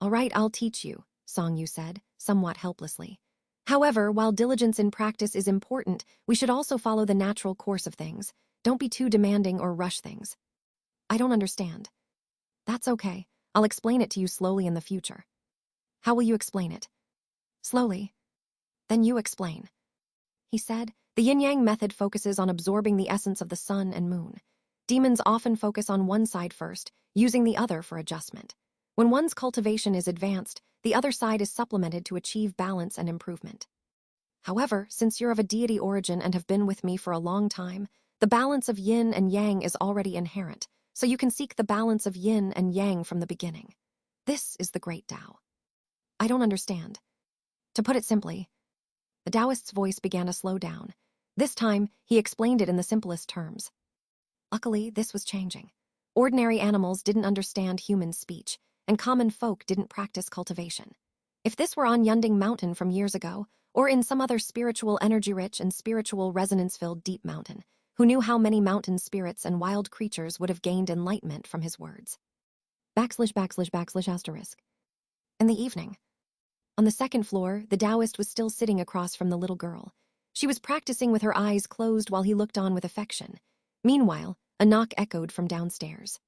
All right, I'll teach you, Song Yu said, somewhat helplessly. However, while diligence in practice is important, we should also follow the natural course of things. Don't be too demanding or rush things. I don't understand. That's okay. I'll explain it to you slowly in the future. How will you explain it? Slowly. Then you explain. He said, the yin-yang method focuses on absorbing the essence of the sun and moon. Demons often focus on one side first, using the other for adjustment. When one's cultivation is advanced, the other side is supplemented to achieve balance and improvement. However, since you're of a deity origin and have been with me for a long time, the balance of yin and yang is already inherent, so you can seek the balance of yin and yang from the beginning. This is the great Tao. I don't understand. To put it simply, the Taoist's voice began to slow down. This time, he explained it in the simplest terms. Luckily, this was changing. Ordinary animals didn't understand human speech, and common folk didn't practice cultivation. If this were on Yunding Mountain from years ago, or in some other spiritual energy-rich and spiritual resonance-filled deep mountain, who knew how many mountain spirits and wild creatures would have gained enlightenment from his words. \\\\*. In the evening. On the second floor, the Taoist was still sitting across from the little girl. She was practicing with her eyes closed while he looked on with affection. Meanwhile, a knock echoed from downstairs.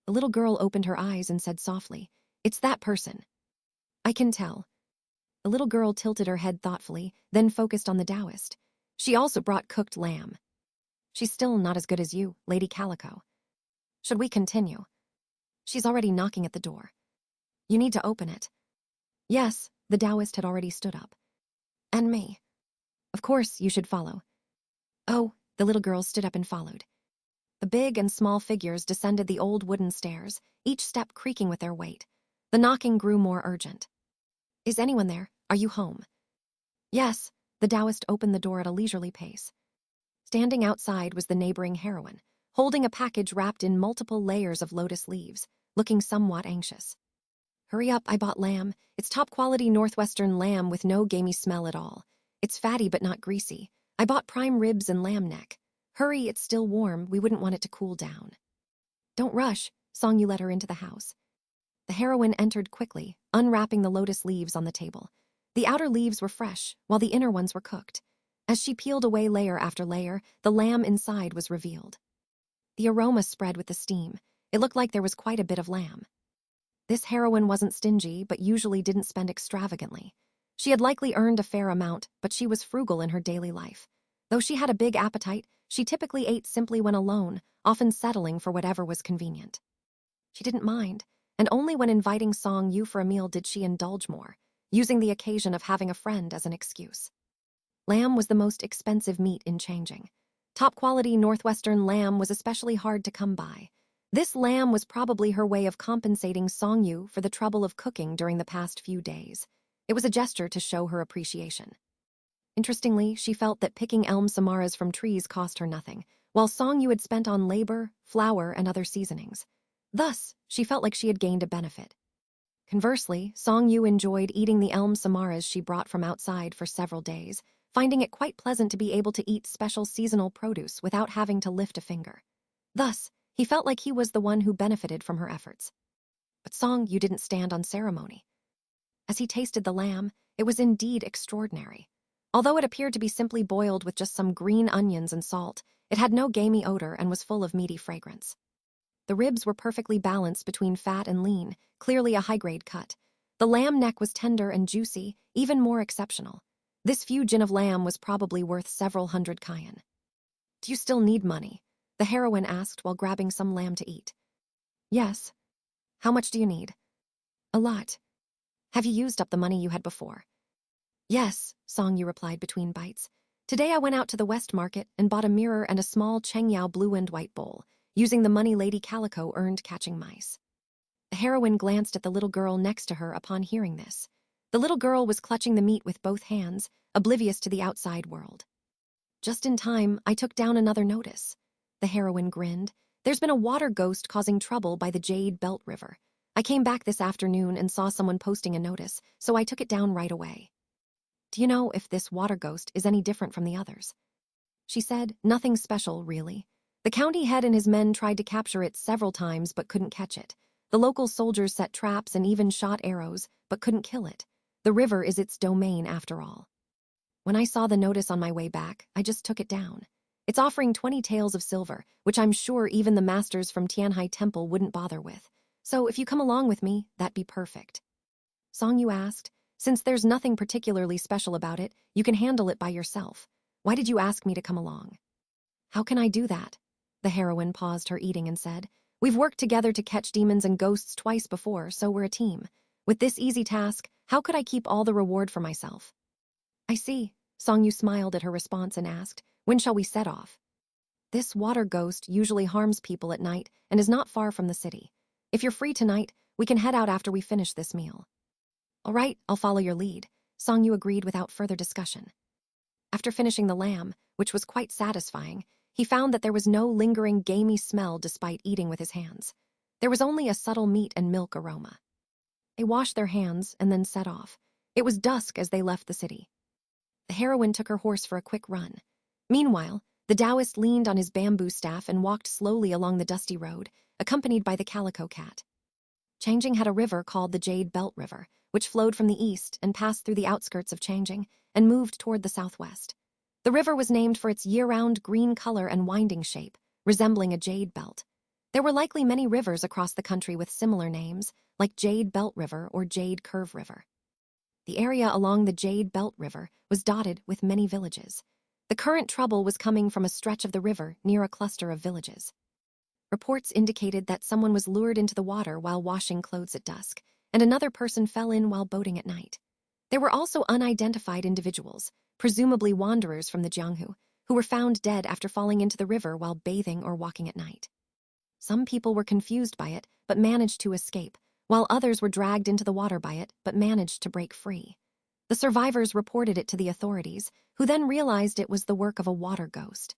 The little girl opened her eyes and said softly, "It's that person." "I can tell." The little girl tilted her head thoughtfully, then focused on the Taoist. "She also brought cooked lamb." "She's still not as good as you, Lady Calico." "Should we continue?" "She's already knocking at the door." "You need to open it." "Yes," the Taoist had already stood up. "And me." "Of course, you should follow." Oh, the little girl stood up and followed. The big and small figures descended the old wooden stairs, each step creaking with their weight. The knocking grew more urgent. Is anyone there? Are you home? Yes, the Taoist opened the door at a leisurely pace. Standing outside was the neighboring heroine, holding a package wrapped in multiple layers of lotus leaves, looking somewhat anxious. Hurry up, I bought lamb. It's top-quality Northwestern lamb with no gamey smell at all. It's fatty but not greasy. I bought prime ribs and lamb neck. Hurry, it's still warm. We wouldn't want it to cool down. Don't rush, Songyu led her into the house. The heroine entered quickly, unwrapping the lotus leaves on the table. The outer leaves were fresh, while the inner ones were cooked. As she peeled away layer after layer, the lamb inside was revealed. The aroma spread with the steam. It looked like there was quite a bit of lamb. This heroine wasn't stingy, but usually didn't spend extravagantly. She had likely earned a fair amount, but she was frugal in her daily life. Though she had a big appetite, she typically ate simply when alone, often settling for whatever was convenient. She didn't mind, and only when inviting Song Yu for a meal did she indulge more, using the occasion of having a friend as an excuse. Lamb was the most expensive meat in Changing. Top-quality Northwestern lamb was especially hard to come by. This lamb was probably her way of compensating Song Yu for the trouble of cooking during the past few days. It was a gesture to show her appreciation. Interestingly, she felt that picking elm samaras from trees cost her nothing, while Song Yu had spent on labor, flour, and other seasonings. Thus, she felt like she had gained a benefit. Conversely, Song Yu enjoyed eating the elm samaras she brought from outside for several days, finding it quite pleasant to be able to eat special seasonal produce without having to lift a finger. Thus, he felt like he was the one who benefited from her efforts. But Song Yu didn't stand on ceremony. As he tasted the lamb, it was indeed extraordinary. Although it appeared to be simply boiled with just some green onions and salt, it had no gamey odor and was full of meaty fragrance. The ribs were perfectly balanced between fat and lean, clearly a high-grade cut. The lamb neck was tender and juicy, even more exceptional. This fusion of lamb was probably worth several hundred kyan. Do you still need money? The heroine asked while grabbing some lamb to eat. Yes. How much do you need? A lot. Have you used up the money you had before? Yes, Song Yu replied between bites. Today I went out to the West Market and bought a mirror and a small Xianxia blue and white bowl, using the money Lady Calico earned catching mice. The heroine glanced at the little girl next to her upon hearing this. The little girl was clutching the meat with both hands, oblivious to the outside world. Just in time, I took down another notice. The heroine grinned. There's been a water ghost causing trouble by the Jade Belt River. I came back this afternoon and saw someone posting a notice, so I took it down right away. Do you know if this water ghost is any different from the others? She said, nothing special, really. The county head and his men tried to capture it several times but couldn't catch it. The local soldiers set traps and even shot arrows, but couldn't kill it. The river is its domain after all. When I saw the notice on my way back, I just took it down. It's offering 20 taels of silver, which I'm sure even the masters from Tianhai Temple wouldn't bother with. So if you come along with me, that'd be perfect. Song Yu asked, since there's nothing particularly special about it, you can handle it by yourself. Why did you ask me to come along? How can I do that? The heroine paused her eating and said, we've worked together to catch demons and ghosts twice before, so we're a team. With this easy task, how could I keep all the reward for myself? I see. Song Yu smiled at her response and asked, when shall we set off? This water ghost usually harms people at night and is not far from the city. If you're free tonight, we can head out after we finish this meal. All right, I'll follow your lead, Song Yu agreed without further discussion. After finishing the lamb, which was quite satisfying, he found that there was no lingering gamey smell despite eating with his hands. There was only a subtle meat and milk aroma. They washed their hands and then set off. It was dusk as they left the city. The heroine took her horse for a quick run. Meanwhile, the Taoist leaned on his bamboo staff and walked slowly along the dusty road, accompanied by the Calico cat. Changing had a river called the Jade Belt River, which flowed from the east and passed through the outskirts of Changing and moved toward the southwest. The river was named for its year-round green color and winding shape, resembling a jade belt. There were likely many rivers across the country with similar names, like Jade Belt River or Jade Curve River. The area along the Jade Belt River was dotted with many villages. The current trouble was coming from a stretch of the river near a cluster of villages. Reports indicated that someone was lured into the water while washing clothes at dusk, and another person fell in while boating at night. There were also unidentified individuals, presumably wanderers from the jianghu, who were found dead after falling into the river while bathing or walking at night. Some people were confused by it, but managed to escape, while others were dragged into the water by it, but managed to break free. The survivors reported it to the authorities, who then realized it was the work of a water ghost.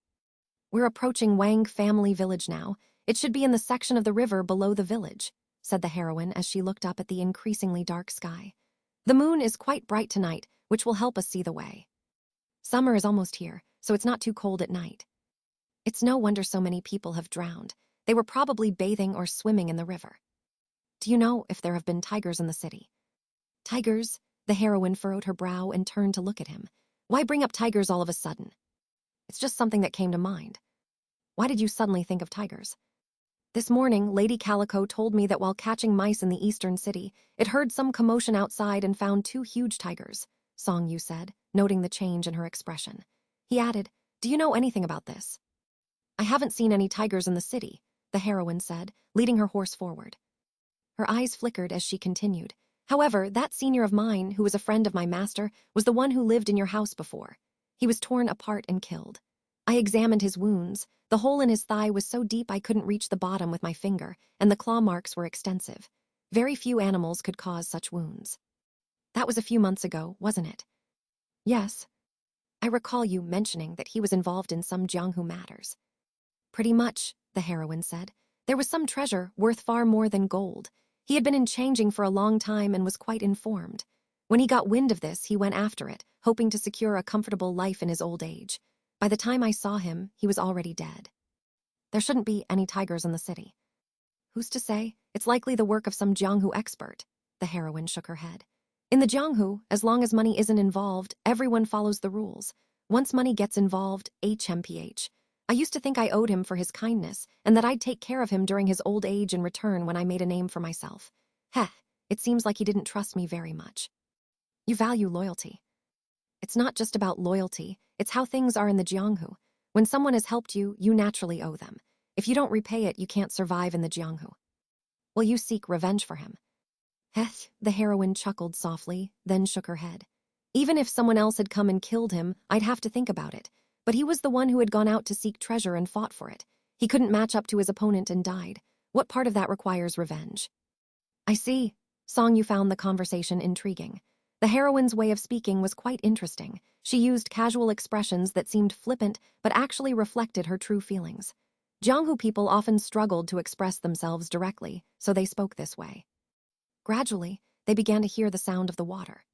"We're approaching Wang family village now. It should be in the section of the river below the village," said the heroine as she looked up at the increasingly dark sky. "The moon is quite bright tonight, which will help us see the way. Summer is almost here, so it's not too cold at night. It's no wonder so many people have drowned. They were probably bathing or swimming in the river. Do you know if there have been tigers in the city?" "Tigers?" The heroine furrowed her brow and turned to look at him. "Why bring up tigers all of a sudden?" "It's just something that came to mind." "Why did you suddenly think of tigers?" "This morning, Lady Calico told me that while catching mice in the eastern city, it heard some commotion outside and found 2 huge tigers," Xianxia said, noting the change in her expression. He added, "Do you know anything about this?" "I haven't seen any tigers in the city," the heroine said, leading her horse forward. Her eyes flickered as she continued. "However, that senior of mine, who was a friend of my master, was the one who lived in your house before. He was torn apart and killed. I examined his wounds. The hole in his thigh was so deep I couldn't reach the bottom with my finger, and the claw marks were extensive. Very few animals could cause such wounds." "That was a few months ago, wasn't it?" "Yes. I recall you mentioning that he was involved in some jianghu matters." "Pretty much," the heroine said. "There was some treasure worth far more than gold. He had been in Changing for a long time and was quite informed. When he got wind of this, he went after it, hoping to secure a comfortable life in his old age. By the time I saw him, he was already dead." "There shouldn't be any tigers in the city." "Who's to say? It's likely the work of some jianghu expert." The heroine shook her head. "In the jianghu, as long as money isn't involved, everyone follows the rules. Once money gets involved, HMPH. I used to think I owed him for his kindness, and that I'd take care of him during his old age in return when I made a name for myself. Heh, it seems like he didn't trust me very much." "You value loyalty." "It's not just about loyalty, it's how things are in the jianghu. When someone has helped you, you naturally owe them. If you don't repay it, you can't survive in the jianghu." "Will you seek revenge for him?" "Heh," the heroine chuckled softly, then shook her head. "Even if someone else had come and killed him, I'd have to think about it. But he was the one who had gone out to seek treasure and fought for it. He couldn't match up to his opponent and died. What part of that requires revenge?" "I see." Xianxia found the conversation intriguing. The heroine's way of speaking was quite interesting. She used casual expressions that seemed flippant but actually reflected her true feelings. Jianghu people often struggled to express themselves directly, so they spoke this way. Gradually, they began to hear the sound of the water.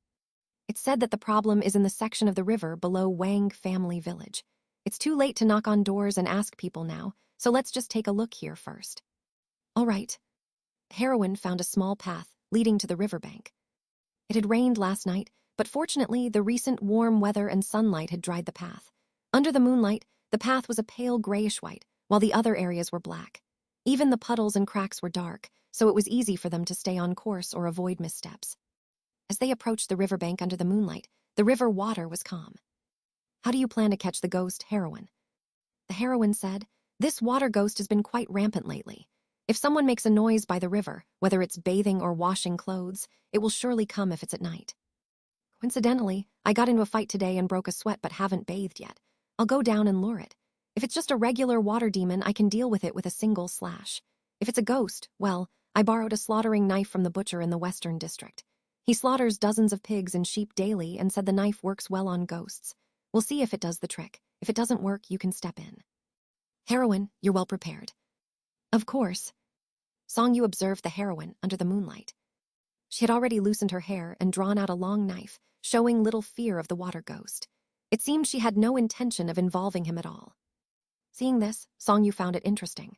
"It's said that the problem is in the section of the river below Wang family village. It's too late to knock on doors and ask people now, so let's just take a look here first." "All right." Heroine found a small path leading to the riverbank. It had rained last night, but fortunately the recent warm weather and sunlight had dried the path. Under the moonlight, the path was a pale grayish-white, while the other areas were black. Even the puddles and cracks were dark, so it was easy for them to stay on course or avoid missteps. As they approached the riverbank under the moonlight, the river water was calm. "How do you plan to catch the ghost, heroine?" The heroine said, "This water ghost has been quite rampant lately. If someone makes a noise by the river, whether it's bathing or washing clothes, it will surely come if it's at night. Coincidentally, I got into a fight today and broke a sweat but haven't bathed yet. I'll go down and lure it. If it's just a regular water demon, I can deal with it with a single slash. If it's a ghost, well, I borrowed a slaughtering knife from the butcher in the Western District. He slaughters dozens of pigs and sheep daily and said the knife works well on ghosts. We'll see if it does the trick. If it doesn't work, you can step in." "Heroine, you're well prepared." "Of course." Xianxia observed the heroine under the moonlight. She had already loosened her hair and drawn out a long knife, showing little fear of the water ghost. It seemed she had no intention of involving him at all. Seeing this, Xianxia found it interesting.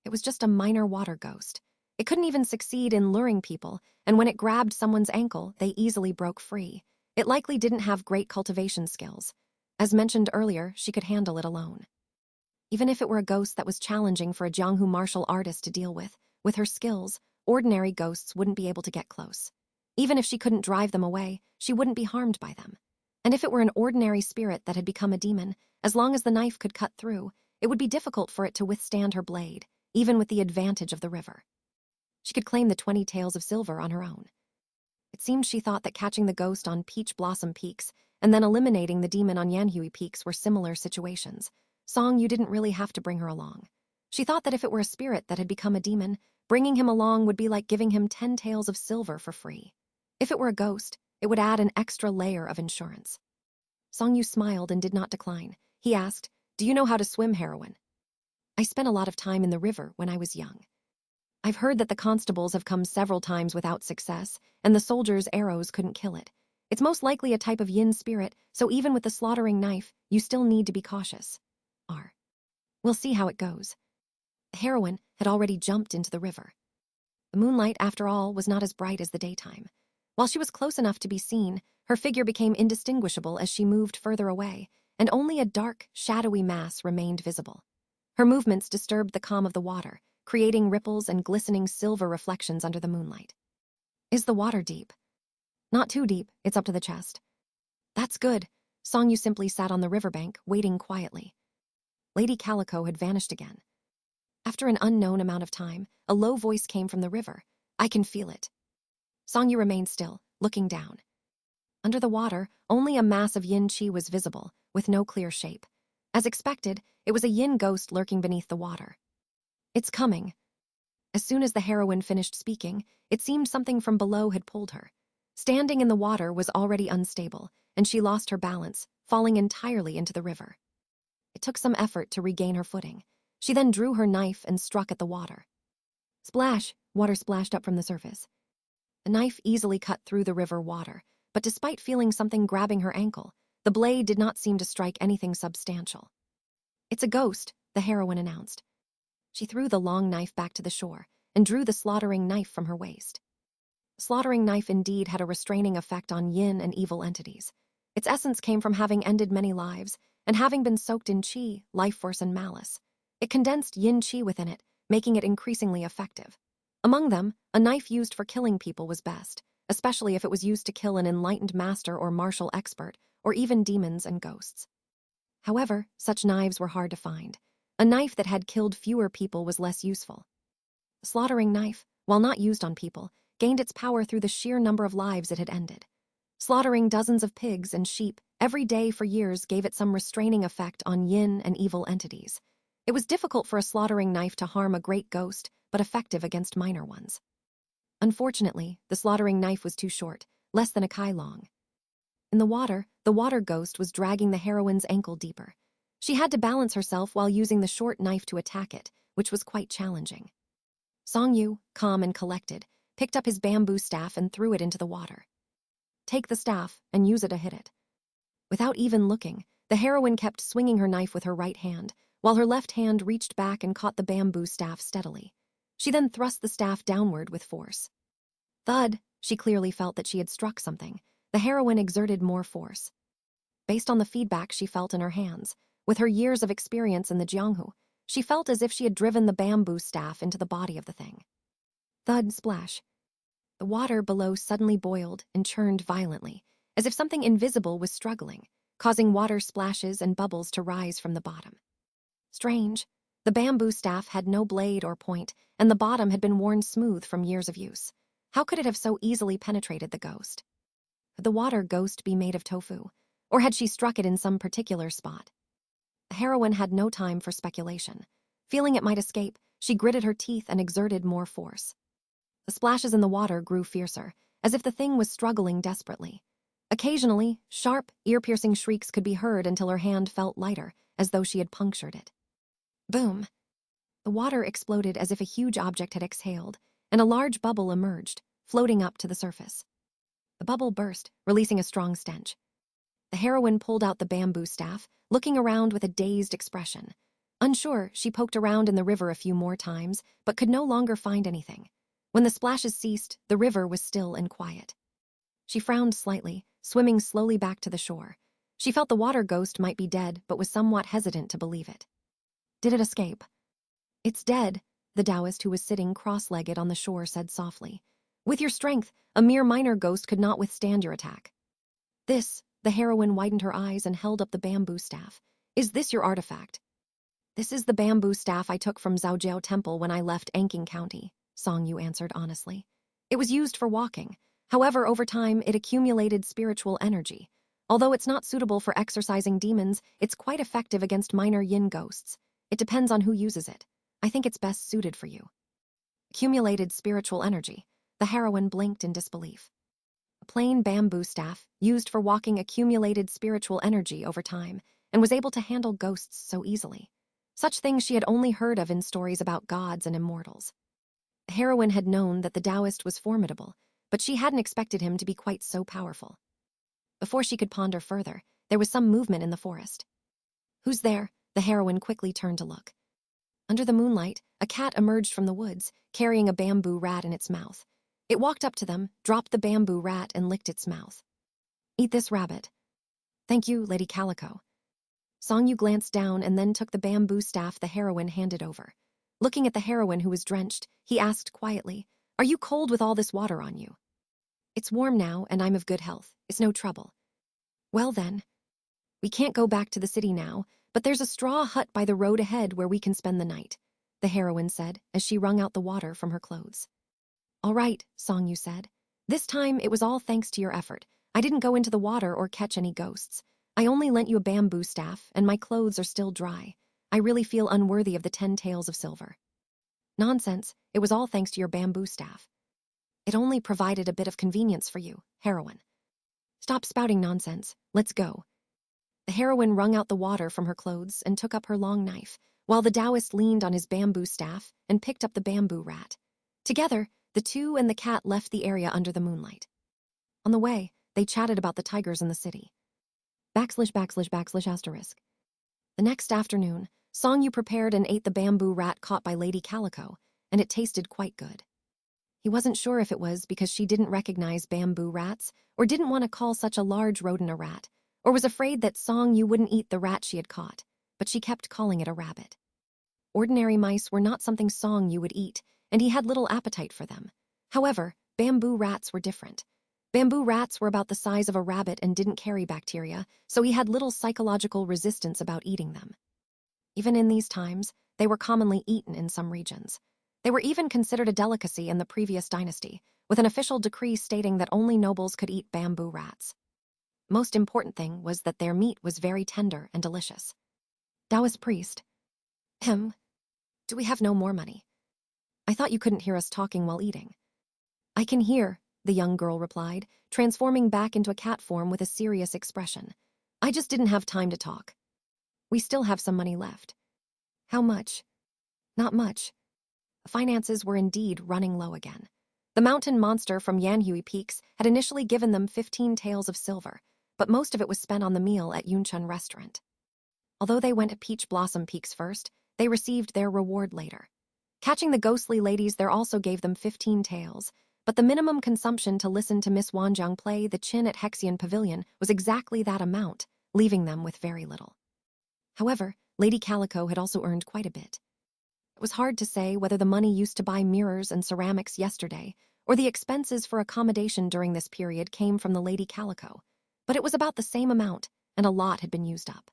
It was just a minor water ghost. It couldn't even succeed in luring people, and when it grabbed someone's ankle, they easily broke free. It likely didn't have great cultivation skills. As mentioned earlier, she could handle it alone. Even if it were a ghost that was challenging for a jianghu martial artist to deal with her skills, ordinary ghosts wouldn't be able to get close. Even if she couldn't drive them away, she wouldn't be harmed by them. And if it were an ordinary spirit that had become a demon, as long as the knife could cut through, it would be difficult for it to withstand her blade, even with the advantage of the river. She could claim the 20 taels of silver on her own. It seemed she thought that catching the ghost on Peach Blossom Peaks and then eliminating the demon on Yanhui Peaks were similar situations. Song Yu didn't really have to bring her along. She thought that if it were a spirit that had become a demon, bringing him along would be like giving him 10 taels of silver for free. If it were a ghost, it would add an extra layer of insurance. Song Yu smiled and did not decline. He asked, "Do you know how to swim, heroine?" "I spent a lot of time in the river when I was young. I've heard that the constables have come several times without success, and the soldiers' arrows couldn't kill it. It's most likely a type of yin spirit, so even with the slaughtering knife, you still need to be cautious. We'll see how it goes." The heroine had already jumped into the river. The moonlight, after all, was not as bright as the daytime. While she was close enough to be seen, her figure became indistinguishable as she moved further away, and only a dark, shadowy mass remained visible. Her movements disturbed the calm of the water, creating ripples and glistening silver reflections under the moonlight. "Is the water deep?" "Not too deep, it's up to the chest." "That's good." Song Yu simply sat on the riverbank, waiting quietly. Lady Calico had vanished again. After an unknown amount of time, a low voice came from the river. "I can feel it." Song Yu remained still, looking down. Under the water, only a mass of yin qi was visible, with no clear shape. As expected, it was a yin ghost lurking beneath the water. "It's coming." As soon as the heroine finished speaking, it seemed something from below had pulled her. Standing in the water was already unstable, and she lost her balance, falling entirely into the river. It took some effort to regain her footing. She then drew her knife and struck at the water. Splash! Water splashed up from the surface. The knife easily cut through the river water, but despite feeling something grabbing her ankle, the blade did not seem to strike anything substantial. "It's a ghost," the heroine announced. She threw the long knife back to the shore and drew the slaughtering knife from her waist. The slaughtering knife indeed had a restraining effect on yin and evil entities. Its essence came from having ended many lives and having been soaked in qi, life force, and malice. It condensed yin qi within it, making it increasingly effective. Among them, a knife used for killing people was best, especially if it was used to kill an enlightened master or martial expert, or even demons and ghosts. However, such knives were hard to find. A knife that had killed fewer people was less useful. The slaughtering knife, while not used on people, gained its power through the sheer number of lives it had ended. Slaughtering dozens of pigs and sheep every day for years gave it some restraining effect on yin and evil entities. It was difficult for a slaughtering knife to harm a great ghost, but effective against minor ones. Unfortunately, the slaughtering knife was too short, less than a kai long. In the water ghost was dragging the heroine's ankle deeper. She had to balance herself while using the short knife to attack it, which was quite challenging. Song Yu, calm and collected, picked up his bamboo staff and threw it into the water. "Take the staff and use it to hit it." Without even looking, the heroine kept swinging her knife with her right hand, while her left hand reached back and caught the bamboo staff steadily. She then thrust the staff downward with force. Thud! She clearly felt that she had struck something. The heroine exerted more force. Based on the feedback she felt in her hands, with her years of experience in the jianghu, she felt as if she had driven the bamboo staff into the body of the thing. Thud, splash. The water below suddenly boiled and churned violently, as if something invisible was struggling, causing water splashes and bubbles to rise from the bottom. Strange. The bamboo staff had no blade or point, and the bottom had been worn smooth from years of use. How could it have so easily penetrated the ghost? Could the water ghost be made of tofu? Or had she struck it in some particular spot? The heroine had no time for speculation. Feeling it might escape, she gritted her teeth and exerted more force. The splashes in the water grew fiercer, as if the thing was struggling desperately. Occasionally, sharp, ear-piercing shrieks could be heard until her hand felt lighter, as though she had punctured it. Boom! The water exploded as if a huge object had exhaled, and a large bubble emerged, floating up to the surface. The bubble burst, releasing a strong stench. The heroine pulled out the bamboo staff, looking around with a dazed expression. Unsure, she poked around in the river a few more times, but could no longer find anything. When the splashes ceased, the river was still and quiet. She frowned slightly, swimming slowly back to the shore. She felt the water ghost might be dead, but was somewhat hesitant to believe it. Did it escape? "It's dead," the Taoist who was sitting cross-legged on the shore said softly. "With your strength, a mere minor ghost could not withstand your attack." The heroine widened her eyes and held up the bamboo staff. "Is this your artifact?" "This is the bamboo staff I took from Zhaojiao Temple when I left Anqing County," Song Yu answered honestly. "It was used for walking. However, over time, it accumulated spiritual energy. Although it's not suitable for exorcising demons, it's quite effective against minor yin ghosts. It depends on who uses it. I think it's best suited for you. Accumulated spiritual energy. The heroine blinked in disbelief. A plain bamboo staff, used for walking, accumulated spiritual energy over time, and was able to handle ghosts so easily. Such things she had only heard of in stories about gods and immortals. The heroine had known that the Taoist was formidable, but she hadn't expected him to be quite so powerful. Before she could ponder further, there was some movement in the forest. "Who's there?" The heroine quickly turned to look. Under the moonlight, a cat emerged from the woods, carrying a bamboo rat in its mouth. It walked up to them, dropped the bamboo rat, and licked its mouth. "Eat this rabbit." "Thank you, Lady Calico." Xianxia glanced down and then took the bamboo staff the heroine handed over. Looking at the heroine, who was drenched, he asked quietly, "Are you cold with all this water on you?" "It's warm now, and I'm of good health. It's no trouble." "Well then, we can't go back to the city now, but there's a straw hut by the road ahead where we can spend the night," the heroine said as she wrung out the water from her clothes. "All right," Xianxia said. "This time it was all thanks to your effort. I didn't go into the water or catch any ghosts. I only lent you a bamboo staff, and my clothes are still dry. I really feel unworthy of the 10 taels of silver." "Nonsense, it was all thanks to your bamboo staff. It only provided a bit of convenience for you, heroine." "Stop spouting nonsense. Let's go." The heroine wrung out the water from her clothes and took up her long knife, while the Taoist leaned on his bamboo staff and picked up the bamboo rat. Together, the two and the cat left the area under the moonlight. On the way, they chatted about the tigers in the city. \\\\. The next afternoon, Xianxia prepared and ate the bamboo rat caught by Lady Calico, and it tasted quite good. He wasn't sure if it was because she didn't recognize bamboo rats, or didn't want to call such a large rodent a rat, or was afraid that Xianxia wouldn't eat the rat she had caught, but she kept calling it a rabbit. Ordinary mice were not something Xianxia would eat, and he had little appetite for them. However, bamboo rats were different. Bamboo rats were about the size of a rabbit and didn't carry bacteria, so he had little psychological resistance about eating them. Even in these times, they were commonly eaten in some regions. They were even considered a delicacy in the previous dynasty, with an official decree stating that only nobles could eat bamboo rats. Most important thing was that their meat was very tender and delicious. Taoist priest. Do we have no more money? I thought you couldn't hear us talking while eating." "I can hear," the young girl replied, transforming back into a cat form with a serious expression. "I just didn't have time to talk. We still have some money left." "How much?" "Not much." Finances were indeed running low again. The mountain monster from Jianghu Peaks had initially given them 15 taels of silver, but most of it was spent on the meal at Yunchun restaurant. Although they went to Peach Blossom Peaks first, they received their reward later. Catching the ghostly ladies there also gave them 15 taels, but the minimum consumption to listen to Miss Wanjiang play the Qin at Hexian Pavilion was exactly that amount, leaving them with very little. However, Lady Calico had also earned quite a bit. It was hard to say whether the money used to buy mirrors and ceramics yesterday or the expenses for accommodation during this period came from the Lady Calico, but it was about the same amount, and a lot had been used up.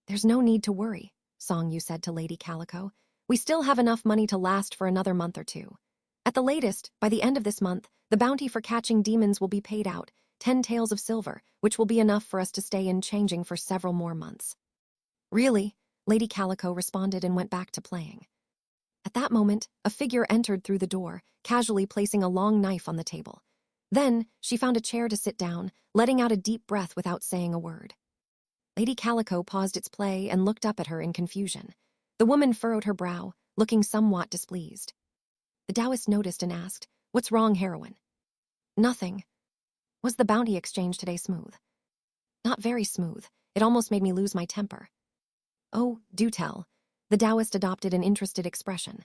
"There's no need to worry," Xianxia said to Lady Calico. "We still have enough money to last for another month or two. At the latest, by the end of this month, the bounty for catching demons will be paid out, 10 taels of silver, which will be enough for us to stay in changing for several more months." "Really?" Lady Calico responded and went back to playing. At that moment, a figure entered through the door, casually placing a long knife on the table. Then, she found a chair to sit down, letting out a deep breath without saying a word. Lady Calico paused its play and looked up at her in confusion. The woman furrowed her brow, looking somewhat displeased. The Taoist noticed and asked, "What's wrong, heroine?" "Nothing." "Was the bounty exchange today smooth?" "Not very smooth. It almost made me lose my temper." "Oh, do tell." The Taoist adopted an interested expression.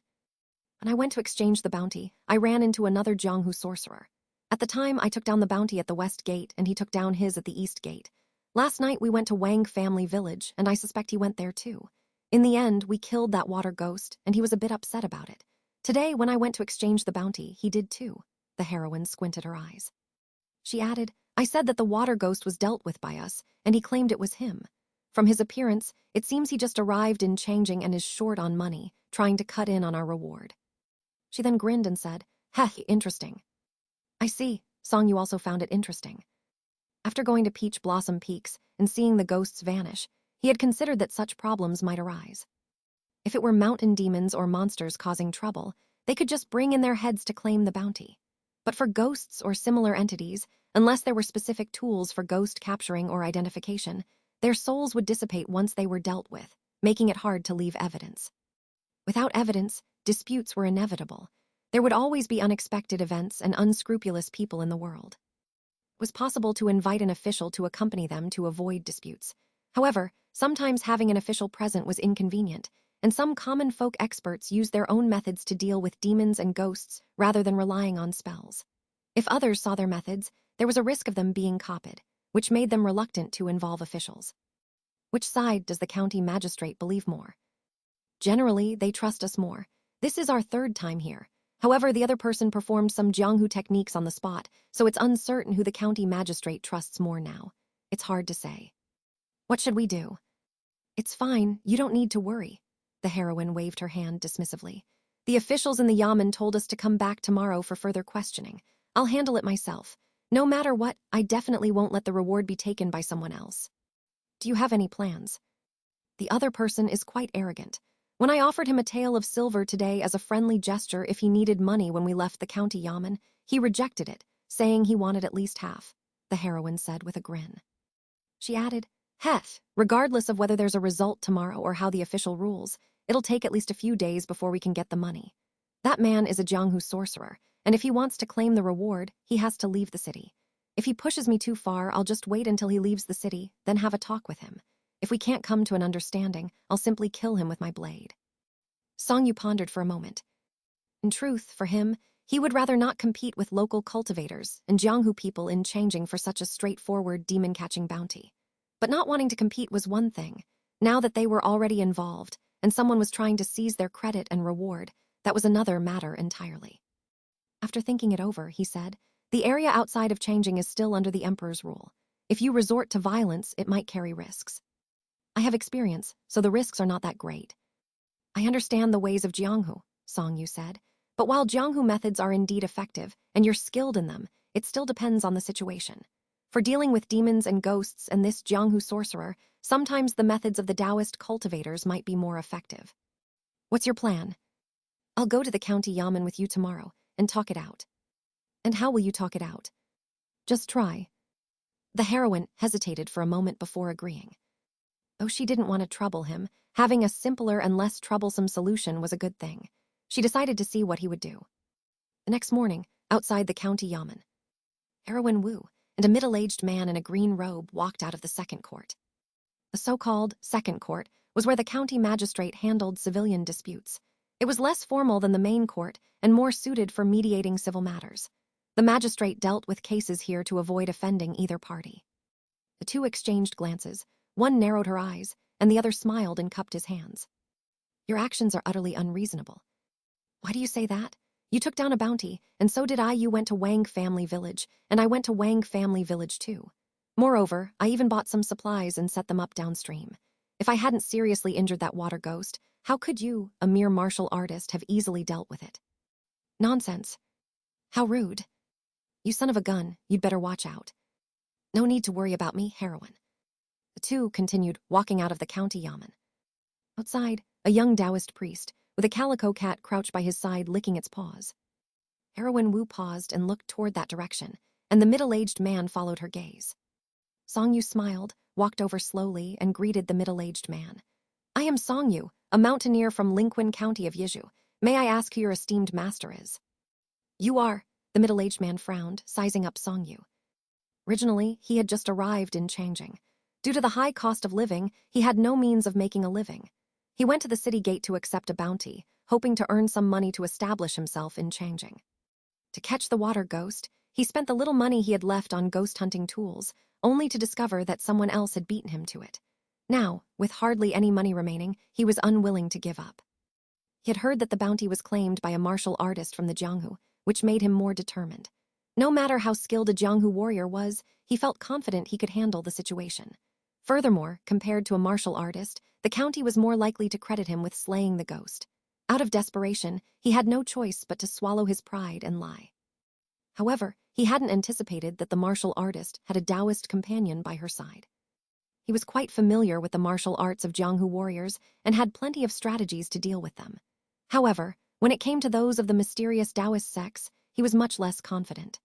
"When I went to exchange the bounty, I ran into another jianghu sorcerer. At the time, I took down the bounty at the west gate, and he took down his at the east gate. Last night, we went to Wang family village, and I suspect he went there too. In the end, we killed that water ghost, and he was a bit upset about it. Today, when I went to exchange the bounty, he did too." The heroine squinted her eyes. She added, "I said that the water ghost was dealt with by us, and he claimed it was him. From his appearance, it seems he just arrived in changing and is short on money, trying to cut in on our reward." She then grinned and said, "Heh, interesting." "I see," Songyu also found it interesting. After going to Peach Blossom Peaks and seeing the ghosts vanish, he had considered that such problems might arise. If it were mountain demons or monsters causing trouble, they could just bring in their heads to claim the bounty. But for ghosts or similar entities, unless there were specific tools for ghost capturing or identification, their souls would dissipate once they were dealt with, making it hard to leave evidence. Without evidence, disputes were inevitable. There would always be unexpected events and unscrupulous people in the world. It was possible to invite an official to accompany them to avoid disputes. However, sometimes having an official present was inconvenient, and some common folk experts used their own methods to deal with demons and ghosts rather than relying on spells. If others saw their methods, there was a risk of them being copied, which made them reluctant to involve officials. Which side does the county magistrate believe more? Generally, they trust us more. This is our third time here. However, the other person performed some jianghu techniques on the spot, so it's uncertain who the county magistrate trusts more now. It's hard to say. What should we do? It's fine, you don't need to worry. The heroine waved her hand dismissively. The officials in the yamen told us to come back tomorrow for further questioning. I'll handle it myself. No matter what, I definitely won't let the reward be taken by someone else. Do you have any plans? The other person is quite arrogant. When I offered him a tale of silver today as a friendly gesture if he needed money when we left the county yamen, he rejected it, saying he wanted at least half, the heroine said with a grin. She added, Heth, regardless of whether there's a result tomorrow or how the official rules, it'll take at least a few days before we can get the money. That man is a jianghu sorcerer, and if he wants to claim the reward, he has to leave the city. If he pushes me too far, I'll just wait until he leaves the city, then have a talk with him. If we can't come to an understanding, I'll simply kill him with my blade. Songyu pondered for a moment. In truth, for him, he would rather not compete with local cultivators and jianghu people in changing for such a straightforward demon-catching bounty. But not wanting to compete was one thing. Now that they were already involved, and someone was trying to seize their credit and reward, that was another matter entirely. After thinking it over, he said, the area outside of changing is still under the Emperor's rule. If you resort to violence, it might carry risks. I have experience, so the risks are not that great. I understand the ways of jianghu, Songyu said, but while jianghu methods are indeed effective, and you're skilled in them, it still depends on the situation. For dealing with demons and ghosts and this jianghu sorcerer, sometimes the methods of the Taoist cultivators might be more effective. What's your plan? I'll go to the county yamen with you tomorrow and talk it out. And how will you talk it out? Just try. The heroine hesitated for a moment before agreeing. Though she didn't want to trouble him, having a simpler and less troublesome solution was a good thing. She decided to see what he would do. The next morning, outside the county yamen, heroine Wu and a middle-aged man in a green robe walked out of the second court. The so-called second court was where the county magistrate handled civilian disputes. It was less formal than the main court and more suited for mediating civil matters. The magistrate dealt with cases here to avoid offending either party. The two exchanged glances. One narrowed her eyes, and the other smiled and cupped his hands. Your actions are utterly unreasonable. Why do you say that? You took down a bounty, and so did I. You went to Wang Family Village, and I went to Wang Family Village too. Moreover, I even bought some supplies and set them up downstream. If I hadn't seriously injured that water ghost, how could you, a mere martial artist, have easily dealt with it? Nonsense. How rude. You son of a gun, you'd better watch out. No need to worry about me, heroine. The two continued walking out of the county yamen. Outside, a young Taoist priest, with a calico cat crouched by his side licking its paws. Heroine Wu paused and looked toward that direction, and the middle-aged man followed her gaze. Songyu smiled, walked over slowly, and greeted the middle-aged man. I am Songyu, a mountaineer from Linquin County of Yizhu. May I ask who your esteemed master is? You are, the middle-aged man frowned, sizing up Songyu. Originally, he had just arrived in Changing. Due to the high cost of living, he had no means of making a living. He went to the city gate to accept a bounty, hoping to earn some money to establish himself in Changing. To catch the water ghost, he spent the little money he had left on ghost hunting tools, only to discover that someone else had beaten him to it. Now, with hardly any money remaining, he was unwilling to give up. He had heard that the bounty was claimed by a martial artist from the jianghu, which made him more determined. No matter how skilled a jianghu warrior was, he felt confident he could handle the situation. Furthermore, compared to a martial artist, the county was more likely to credit him with slaying the ghost. Out of desperation, he had no choice but to swallow his pride and lie. However, He hadn't anticipated that the martial artist had a Taoist companion by her side. He was quite familiar with the martial arts of jianghu warriors and had plenty of strategies to deal with them. However, when it came to those of the mysterious Taoist sects, he was much less confident.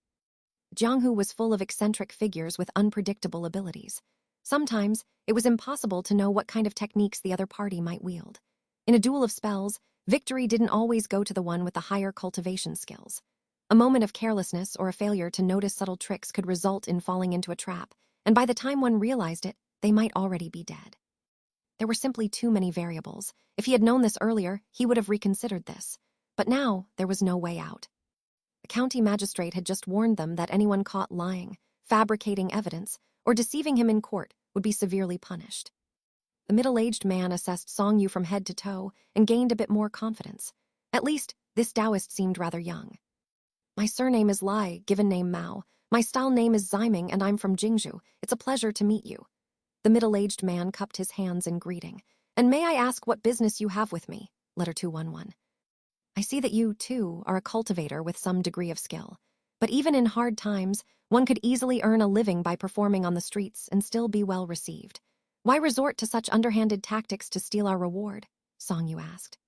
Jianghu was full of eccentric figures with unpredictable abilities. Sometimes, it was impossible to know what kind of techniques the other party might wield. In a duel of spells, victory didn't always go to the one with the higher cultivation skills. A moment of carelessness or a failure to notice subtle tricks could result in falling into a trap, and by the time one realized it, they might already be dead. There were simply too many variables. If he had known this earlier, he would have reconsidered this. But now, there was no way out. The county magistrate had just warned them that anyone caught lying, fabricating evidence, or deceiving him in court would be severely punished. The middle-aged man assessed Songyu from head to toe and gained a bit more confidence. At least, this Taoist seemed rather young. My surname is Lai, given name Mao. My style name is Ziming, and I'm from Jingzhou. It's a pleasure to meet you. The middle-aged man cupped his hands in greeting. And may I ask what business you have with me? Letter 211. I see that you, too, are a cultivator with some degree of skill. But even in hard times, one could easily earn a living by performing on the streets and still be well received. Why resort to such underhanded tactics to steal our reward? Songyu asked.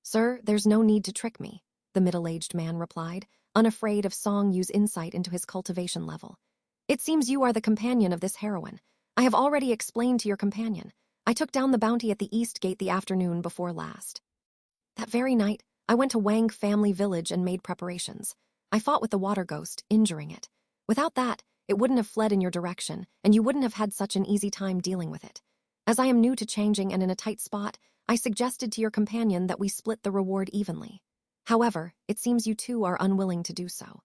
Sir, there's no need to trick me, the middle-aged man replied, unafraid of Songyu's insight into his cultivation level. It seems you are the companion of this heroine. I have already explained to your companion. I took down the bounty at the East Gate the afternoon before last. That very night, I went to Wang family village and made preparations. I fought with the water ghost, injuring it. Without that, it wouldn't have fled in your direction, and you wouldn't have had such an easy time dealing with it. As I am new to changing and in a tight spot, I suggested to your companion that we split the reward evenly. However, it seems you two are unwilling to do so.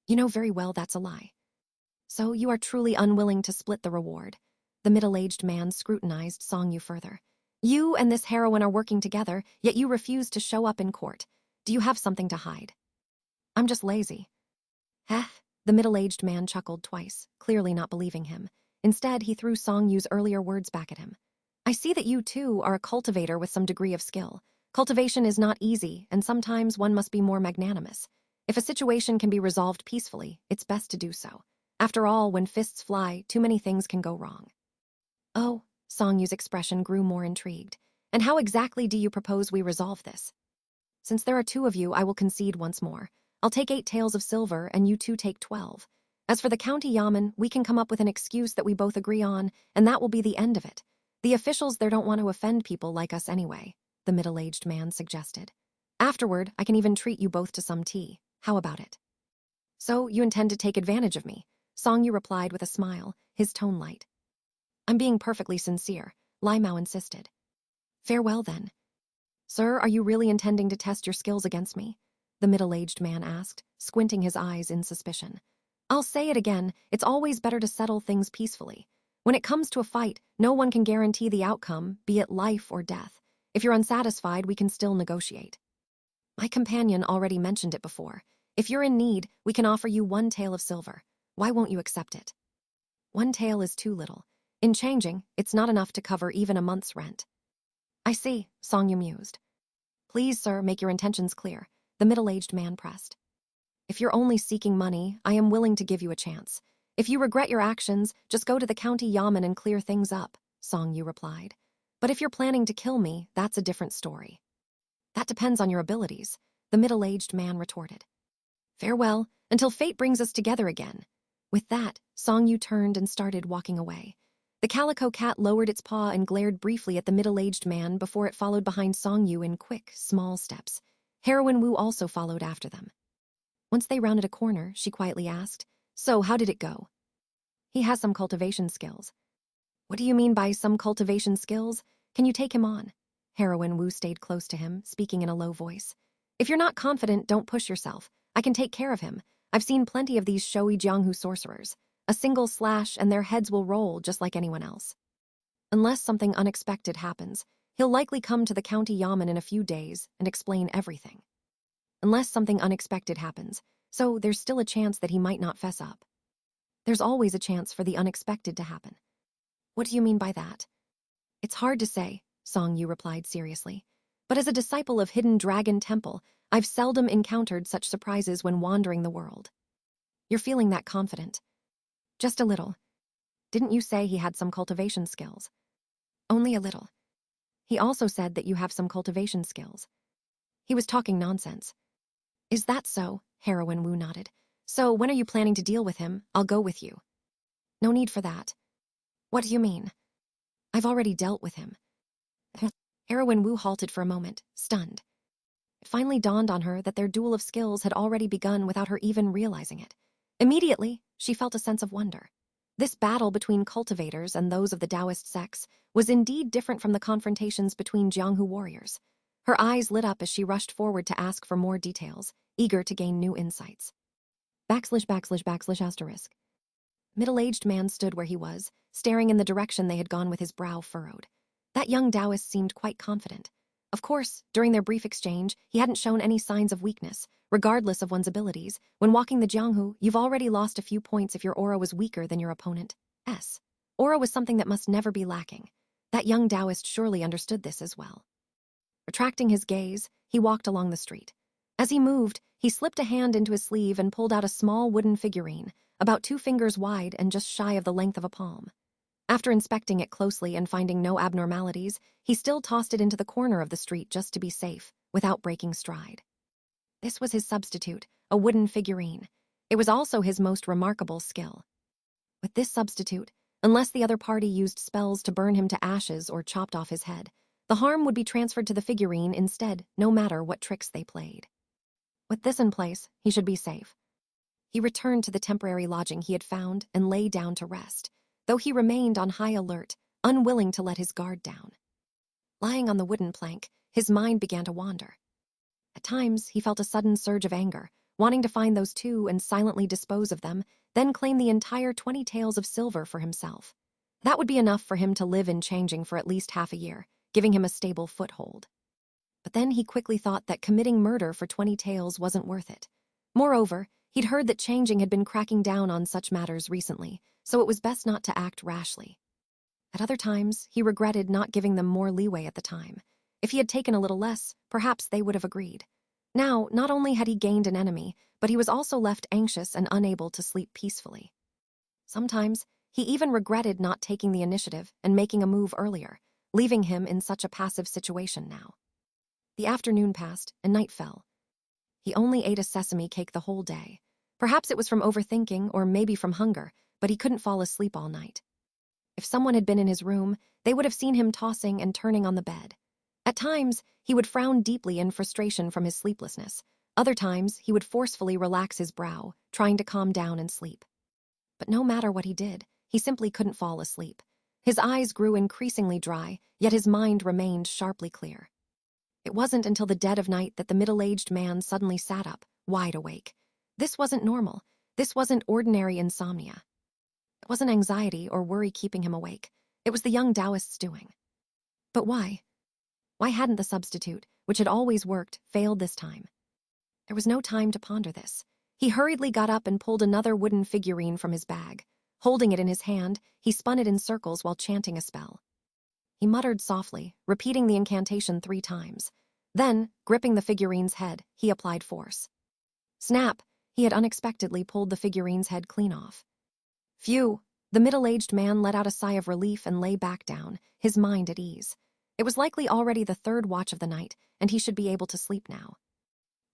You know very well that's a lie. So you are truly unwilling to split the reward. The middle-aged man scrutinized Songyu further. You and this heroine are working together, yet you refuse to show up in court. Do you have something to hide? I'm just lazy. Heh, the middle-aged man chuckled twice, clearly not believing him. Instead, he threw Songyu's earlier words back at him. I see that you, too, are a cultivator with some degree of skill. Cultivation is not easy, and sometimes one must be more magnanimous. If a situation can be resolved peacefully, it's best to do so. After all, when fists fly, too many things can go wrong. Oh, Songyu's expression grew more intrigued. And how exactly do you propose we resolve this? Since there are two of you, I will concede once more. I'll take 8 taels of silver, and you two take 12. As for the county yamen, we can come up with an excuse that we both agree on, and that will be the end of it. The officials there don't want to offend people like us anyway, the middle-aged man suggested. Afterward, I can even treat you both to some tea. How about it? So, you intend to take advantage of me? Songyu replied with a smile, his tone light. I'm being perfectly sincere, Lai Mao insisted. Farewell, then. Sir, are you really intending to test your skills against me? The middle-aged man asked, squinting his eyes in suspicion. I'll say it again, it's always better to settle things peacefully. When it comes to a fight, no one can guarantee the outcome, be it life or death. If you're unsatisfied, we can still negotiate. My companion already mentioned it before. If you're in need, we can offer you 1 tael of silver. Why won't you accept it? 1 tael is too little. In changing, it's not enough to cover even a month's rent. I see, Songyu mused. Please, sir, make your intentions clear, the middle-aged man pressed. If you're only seeking money, I am willing to give you a chance. If you regret your actions, just go to the county yamen and clear things up, Songyu replied. But if you're planning to kill me, that's a different story. That depends on your abilities, the middle-aged man retorted. Farewell, until fate brings us together again. With that, Songyu turned and started walking away. The calico cat lowered its paw and glared briefly at the middle-aged man before it followed behind Songyu in quick, small steps. Heroine Wu also followed after them. Once they rounded a corner, she quietly asked, So, how did it go? He has some cultivation skills. What do you mean by some cultivation skills? Can you take him on? Heroine Wu stayed close to him, speaking in a low voice. If you're not confident, don't push yourself. I can take care of him. I've seen plenty of these showy jianghu sorcerers. A single slash and their heads will roll just like anyone else. Unless something unexpected happens, he'll likely come to the county yamen in a few days and explain everything. Unless something unexpected happens, so there's still a chance that he might not fess up. There's always a chance for the unexpected to happen. What do you mean by that? It's hard to say, Songyu replied seriously. But as a disciple of Hidden Dragon Temple, I've seldom encountered such surprises when wandering the world. You're feeling that confident. Just a little. Didn't you say he had some cultivation skills? Only a little. He also said that you have some cultivation skills. He was talking nonsense. Is that so? Heroine Wu nodded. So when are you planning to deal with him? I'll go with you. No need for that. What do you mean? I've already dealt with him. Heroine Wu halted for a moment, stunned. It finally dawned on her that their duel of skills had already begun without her even realizing it. Immediately, she felt a sense of wonder. This battle between cultivators and those of the Taoist sects was indeed different from the confrontations between jianghu warriors. Her eyes lit up as she rushed forward to ask for more details, eager to gain new insights. \\\\. Middle-aged man stood where he was, staring in the direction they had gone with his brow furrowed. That young Taoist seemed quite confident. Of course, during their brief exchange, he hadn't shown any signs of weakness. Regardless of one's abilities, when walking the jianghu, you've already lost a few points if your aura was weaker than your opponent's. Aura was something that must never be lacking. That young Taoist surely understood this as well. Retracting his gaze, he walked along the street. As he moved, he slipped a hand into his sleeve and pulled out a small wooden figurine, about 2 fingers wide and just shy of the length of a palm. After inspecting it closely and finding no abnormalities, he still tossed it into the corner of the street just to be safe, without breaking stride. This was his substitute, a wooden figurine. It was also his most remarkable skill. With this substitute, unless the other party used spells to burn him to ashes or chopped off his head, the harm would be transferred to the figurine instead, no matter what tricks they played. With this in place, he should be safe. He returned to the temporary lodging he had found and lay down to rest, though he remained on high alert, unwilling to let his guard down. Lying on the wooden plank, his mind began to wander. At times, he felt a sudden surge of anger, wanting to find those two and silently dispose of them, then claim the entire 20 taels of silver for himself. That would be enough for him to live in Changing for at least half a year, giving him a stable foothold. But then he quickly thought that committing murder for 20 taels wasn't worth it. Moreover, he'd heard that Changing had been cracking down on such matters recently, so it was best not to act rashly. At other times, he regretted not giving them more leeway at the time. If he had taken a little less, perhaps they would have agreed. Now, not only had he gained an enemy, but he was also left anxious and unable to sleep peacefully. Sometimes, he even regretted not taking the initiative and making a move earlier, leaving him in such a passive situation now. The afternoon passed, and night fell. He only ate a sesame cake the whole day. Perhaps it was from overthinking or maybe from hunger, but he couldn't fall asleep all night. If someone had been in his room, they would have seen him tossing and turning on the bed. At times, he would frown deeply in frustration from his sleeplessness. Other times, he would forcefully relax his brow, trying to calm down and sleep. But no matter what he did, he simply couldn't fall asleep. His eyes grew increasingly dry, yet his mind remained sharply clear. It wasn't until the dead of night that the middle-aged man suddenly sat up, wide awake. This wasn't normal. This wasn't ordinary insomnia. It wasn't anxiety or worry keeping him awake. It was the young Taoist's doing. But why? Why hadn't the substitute, which had always worked, failed this time? There was no time to ponder this. He hurriedly got up and pulled another wooden figurine from his bag. Holding it in his hand, he spun it in circles while chanting a spell. He muttered softly, repeating the incantation 3 times. Then, gripping the figurine's head, he applied force. Snap! He had unexpectedly pulled the figurine's head clean off. Phew! The middle-aged man let out a sigh of relief and lay back down, his mind at ease. It was likely already the 3rd watch of the night, and he should be able to sleep now.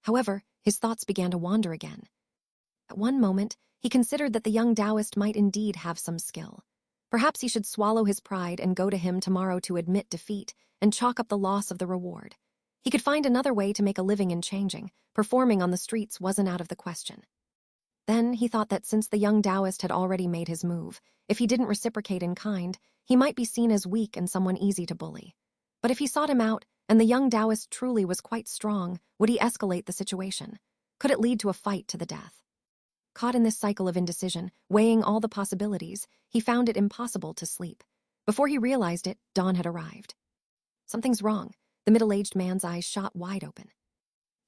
However, his thoughts began to wander again. At one moment, he considered that the young Taoist might indeed have some skill. Perhaps he should swallow his pride and go to him tomorrow to admit defeat and chalk up the loss of the reward. He could find another way to make a living in Changing. Performing on the streets wasn't out of the question. Then he thought that since the young Taoist had already made his move, if he didn't reciprocate in kind, he might be seen as weak and someone easy to bully. But if he sought him out, and the young Taoist truly was quite strong, would he escalate the situation? Could it lead to a fight to the death? Caught in this cycle of indecision, weighing all the possibilities, he found it impossible to sleep. Before he realized it, dawn had arrived. Something's wrong. The middle-aged man's eyes shot wide open.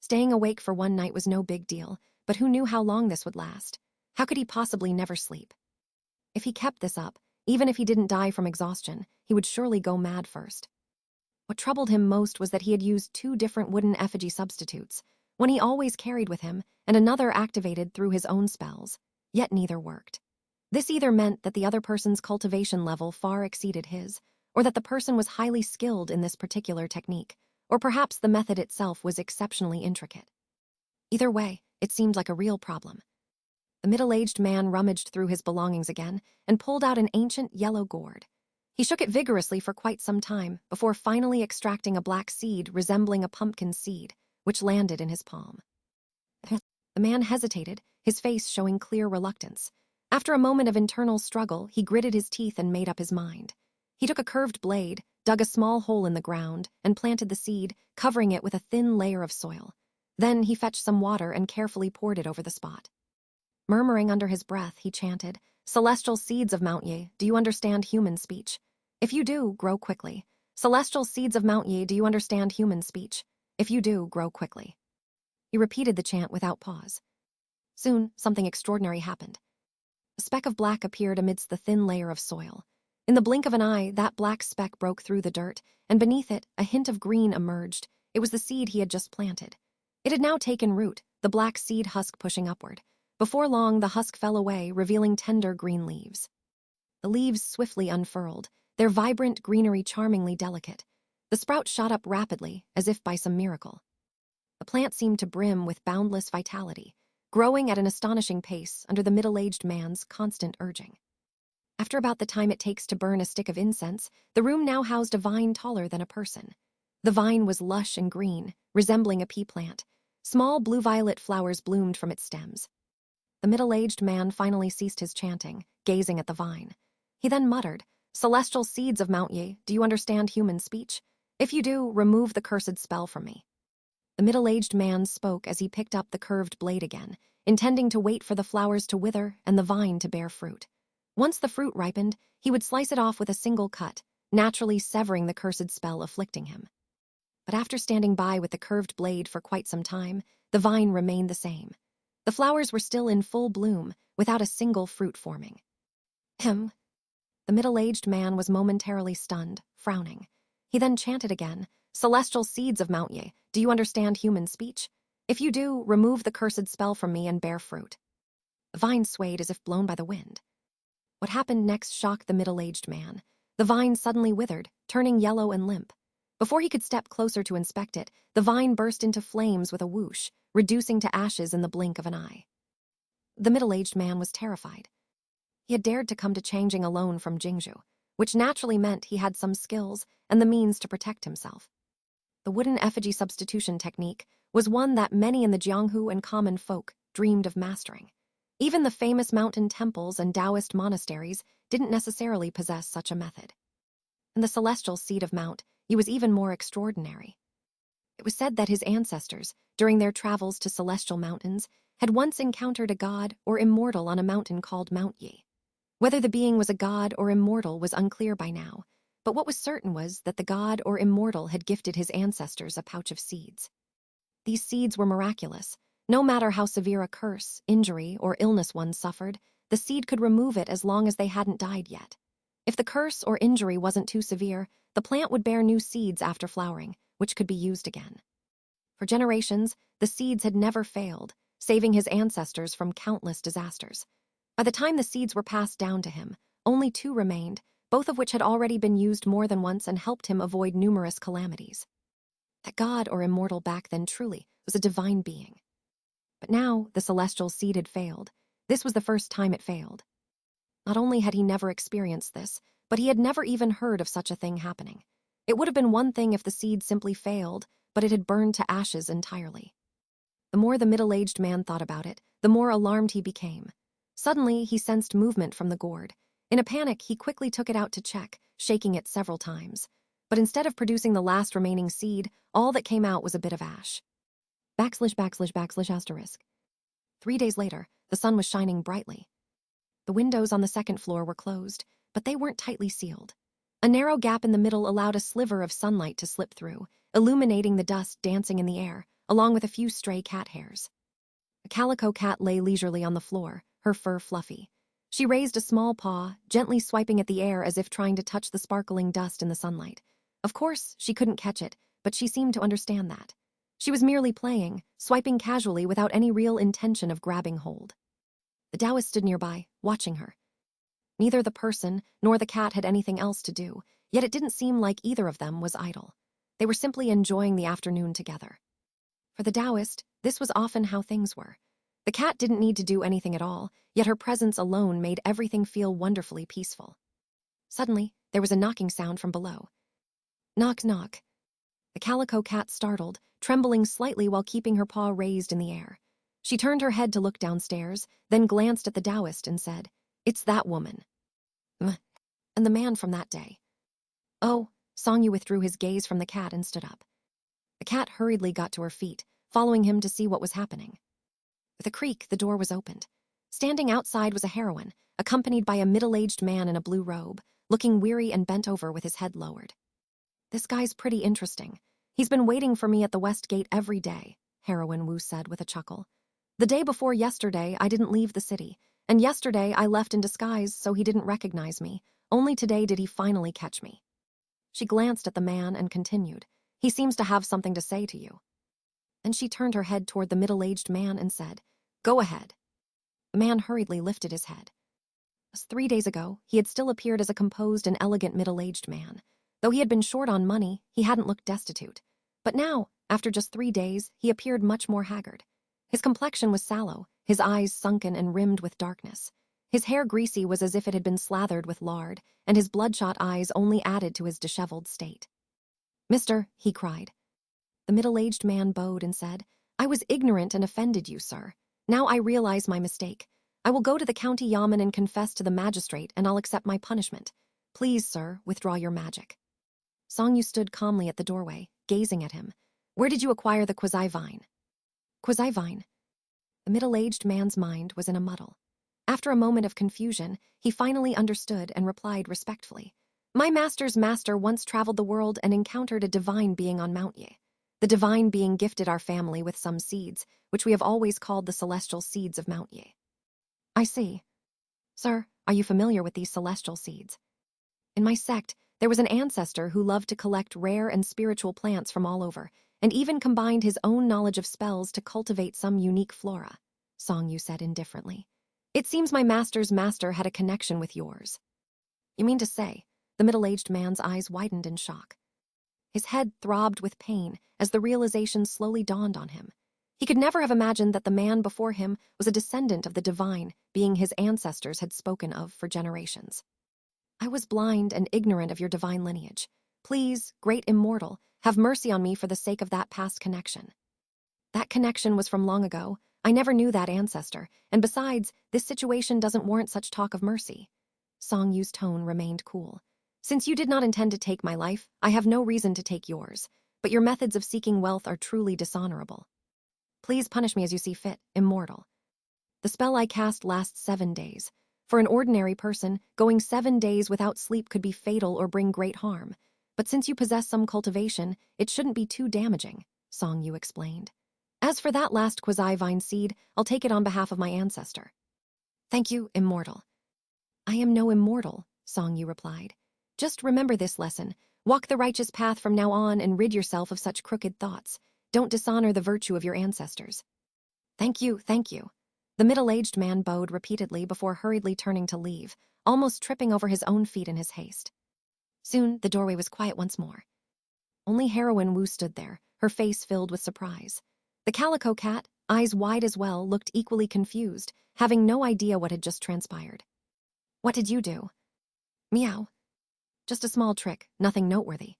Staying awake for one night was no big deal, but who knew how long this would last? How could he possibly never sleep? If he kept this up, even if he didn't die from exhaustion, he would surely go mad first. What troubled him most was that he had used 2 different wooden effigy substitutes, one he always carried with him, and another activated through his own spells. Yet neither worked. This either meant that the other person's cultivation level far exceeded his, or that the person was highly skilled in this particular technique, or perhaps the method itself was exceptionally intricate. Either way, it seemed like a real problem. The middle-aged man rummaged through his belongings again and pulled out an ancient yellow gourd. He shook it vigorously for quite some time before finally extracting a black seed resembling a pumpkin seed, which landed in his palm. The man hesitated, his face showing clear reluctance. After a moment of internal struggle, he gritted his teeth and made up his mind. He took a curved blade, dug a small hole in the ground, and planted the seed, covering it with a thin layer of soil. Then he fetched some water and carefully poured it over the spot. Murmuring under his breath, he chanted, "Celestial seeds of Mount Ye, do you understand human speech? If you do, grow quickly. Celestial seeds of Mount Ye, do you understand human speech? If you do, grow quickly." He repeated the chant without pause. Soon, something extraordinary happened. A speck of black appeared amidst the thin layer of soil. In the blink of an eye, that black speck broke through the dirt, and beneath it, a hint of green emerged. It was the seed he had just planted. It had now taken root, the black seed husk pushing upward. Before long, the husk fell away, revealing tender green leaves. The leaves swiftly unfurled, their vibrant greenery charmingly delicate. The sprout shot up rapidly, as if by some miracle. The plant seemed to brim with boundless vitality, growing at an astonishing pace under the middle-aged man's constant urging. After about the time it takes to burn a stick of incense, the room now housed a vine taller than a person. The vine was lush and green, resembling a pea plant. Small blue-violet flowers bloomed from its stems. The middle-aged man finally ceased his chanting, gazing at the vine. He then muttered, "Celestial seeds of Mount Ye, do you understand human speech? If you do, remove the cursed spell from me." The middle-aged man spoke as he picked up the curved blade again, intending to wait for the flowers to wither and the vine to bear fruit. Once the fruit ripened, he would slice it off with a single cut, naturally severing the cursed spell afflicting him. But after standing by with the curved blade for quite some time, the vine remained the same. The flowers were still in full bloom, without a single fruit forming. The middle-aged man was momentarily stunned, frowning. He then chanted again, "Celestial seeds of Mount Ye, do you understand human speech? If you do, remove the cursed spell from me and bear fruit." The vine swayed as if blown by the wind. What happened next shocked the middle-aged man. The vine suddenly withered, turning yellow and limp. Before he could step closer to inspect it, the vine burst into flames with a whoosh, reducing to ashes in the blink of an eye. The middle-aged man was terrified. He had dared to come to Changing alone from Jianghu, which naturally meant he had some skills and the means to protect himself. The wooden effigy substitution technique was one that many in the jianghu and common folk dreamed of mastering. Even the famous mountain temples and Taoist monasteries didn't necessarily possess such a method. And the celestial seed of Mount Ye was even more extraordinary. It was said that his ancestors, during their travels to celestial mountains, had once encountered a god or immortal on a mountain called Mount Ye. Whether the being was a god or immortal was unclear by now, but what was certain was that the god or immortal had gifted his ancestors a pouch of seeds. These seeds were miraculous. No matter how severe a curse, injury, or illness one suffered, the seed could remove it as long as they hadn't died yet. If the curse or injury wasn't too severe, the plant would bear new seeds after flowering, which could be used again. For generations, the seeds had never failed, saving his ancestors from countless disasters. By the time the seeds were passed down to him, only 2 remained, both of which had already been used more than once and helped him avoid numerous calamities. That god or immortal back then truly was a divine being. But now the celestial seed had failed. This was the first time it failed. Not only had he never experienced this, but he had never even heard of such a thing happening. It would have been one thing if the seed simply failed, but it had burned to ashes entirely. The more the middle-aged man thought about it, the more alarmed he became. Suddenly, he sensed movement from the gourd. In a panic, he quickly took it out to check, shaking it several times. But instead of producing the last remaining seed, all that came out was a bit of ash. \\\\. 3 days later, the sun was shining brightly. The windows on the second floor were closed, but they weren't tightly sealed. A narrow gap in the middle allowed a sliver of sunlight to slip through, illuminating the dust dancing in the air, along with a few stray cat hairs. A calico cat lay leisurely on the floor, her fur fluffy. She raised a small paw, gently swiping at the air as if trying to touch the sparkling dust in the sunlight. Of course, she couldn't catch it, but she seemed to understand that. She was merely playing, swiping casually without any real intention of grabbing hold. The Taoist stood nearby, watching her. Neither the person nor the cat had anything else to do, yet it didn't seem like either of them was idle. They were simply enjoying the afternoon together. For the Taoist, this was often how things were. The cat didn't need to do anything at all, yet her presence alone made everything feel wonderfully peaceful. Suddenly, there was a knocking sound from below. Knock, knock. The Calico cat startled, trembling slightly while keeping her paw raised in the air. She turned her head to look downstairs, then glanced at the Taoist and said, "It's that woman." And the man from that day. Oh, Songyu withdrew his gaze from the cat and stood up. The cat hurriedly got to her feet, following him to see what was happening. With a creak, the door was opened. Standing outside was a heroine, accompanied by a middle-aged man in a blue robe, looking weary and bent over with his head lowered. "This guy's pretty interesting. He's been waiting for me at the West Gate every day," Heroine Wu said with a chuckle. "The day before yesterday, I didn't leave the city, and yesterday I left in disguise so he didn't recognize me. Only today did he finally catch me." She glanced at the man and continued, "He seems to have something to say to you." Then she turned her head toward the middle-aged man and said, "Go ahead." The man hurriedly lifted his head. 3 days ago, he had still appeared as a composed and elegant middle-aged man. Though he had been short on money, he hadn't looked destitute. But now, after just 3 days, he appeared much more haggard. His complexion was sallow, his eyes sunken and rimmed with darkness. His hair greasy was as if it had been slathered with lard, and his bloodshot eyes only added to his disheveled state. "Mister," he cried. The middle-aged man bowed and said, "I was ignorant and offended you, sir. Now I realize my mistake. I will go to the county yamen and confess to the magistrate, and I'll accept my punishment. Please, sir, withdraw your magic." Songyu stood calmly at the doorway, gazing at him. "Where did you acquire the Kwazai vine?" "Kwazai vine?" The middle-aged man's mind was in a muddle. After a moment of confusion, he finally understood and replied respectfully, "My master's master once traveled the world and encountered a divine being on Mount Ye. The divine being gifted our family with some seeds, which we have always called the celestial seeds of Mount Ye." "I see. Sir, are you familiar with these celestial seeds?" "In my sect, there was an ancestor who loved to collect rare and spiritual plants from all over, and even combined his own knowledge of spells to cultivate some unique flora," Songyu said indifferently. "It seems my master's master had a connection with yours." "You mean to say?" The middle-aged man's eyes widened in shock. His head throbbed with pain as the realization slowly dawned on him. He could never have imagined that the man before him was a descendant of the divine being his ancestors had spoken of for generations. "I was blind and ignorant of your divine lineage. Please, great immortal, have mercy on me for the sake of that past connection." "That connection was from long ago. I never knew that ancestor, and besides, this situation doesn't warrant such talk of mercy." Songyu's tone remained cool. "Since you did not intend to take my life, I have no reason to take yours, but your methods of seeking wealth are truly dishonorable. Please punish me as you see fit, immortal. The spell I cast lasts 7 days. For an ordinary person, going 7 days without sleep could be fatal or bring great harm. But since you possess some cultivation, it shouldn't be too damaging," Songyu explained. "As for that last Kwazai vine seed, I'll take it on behalf of my ancestor." "Thank you, immortal." "I am no immortal," Songyu replied. "Just remember this lesson. Walk the righteous path from now on and rid yourself of such crooked thoughts. Don't dishonor the virtue of your ancestors." Thank you, thank you." The middle-aged man bowed repeatedly before hurriedly turning to leave, almost tripping over his own feet in his haste. Soon, the doorway was quiet once more. Only Heroine Wu stood there, her face filled with surprise. The Calico cat, eyes wide as well, looked equally confused, having no idea what had just transpired. "What did you do?" "Meow. Just a small trick, nothing noteworthy."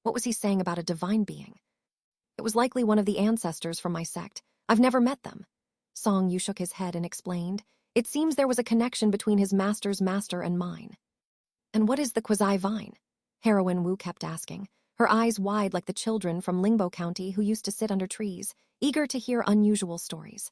"What was he saying about a divine being?" "It was likely one of the ancestors from my sect. I've never met them." Songyu shook his head and explained, "It seems there was a connection between his master's master and mine." "And what is the Kwazai vine?" Heroine Wu kept asking, her eyes wide like the children from Lingbo County who used to sit under trees, eager to hear unusual stories.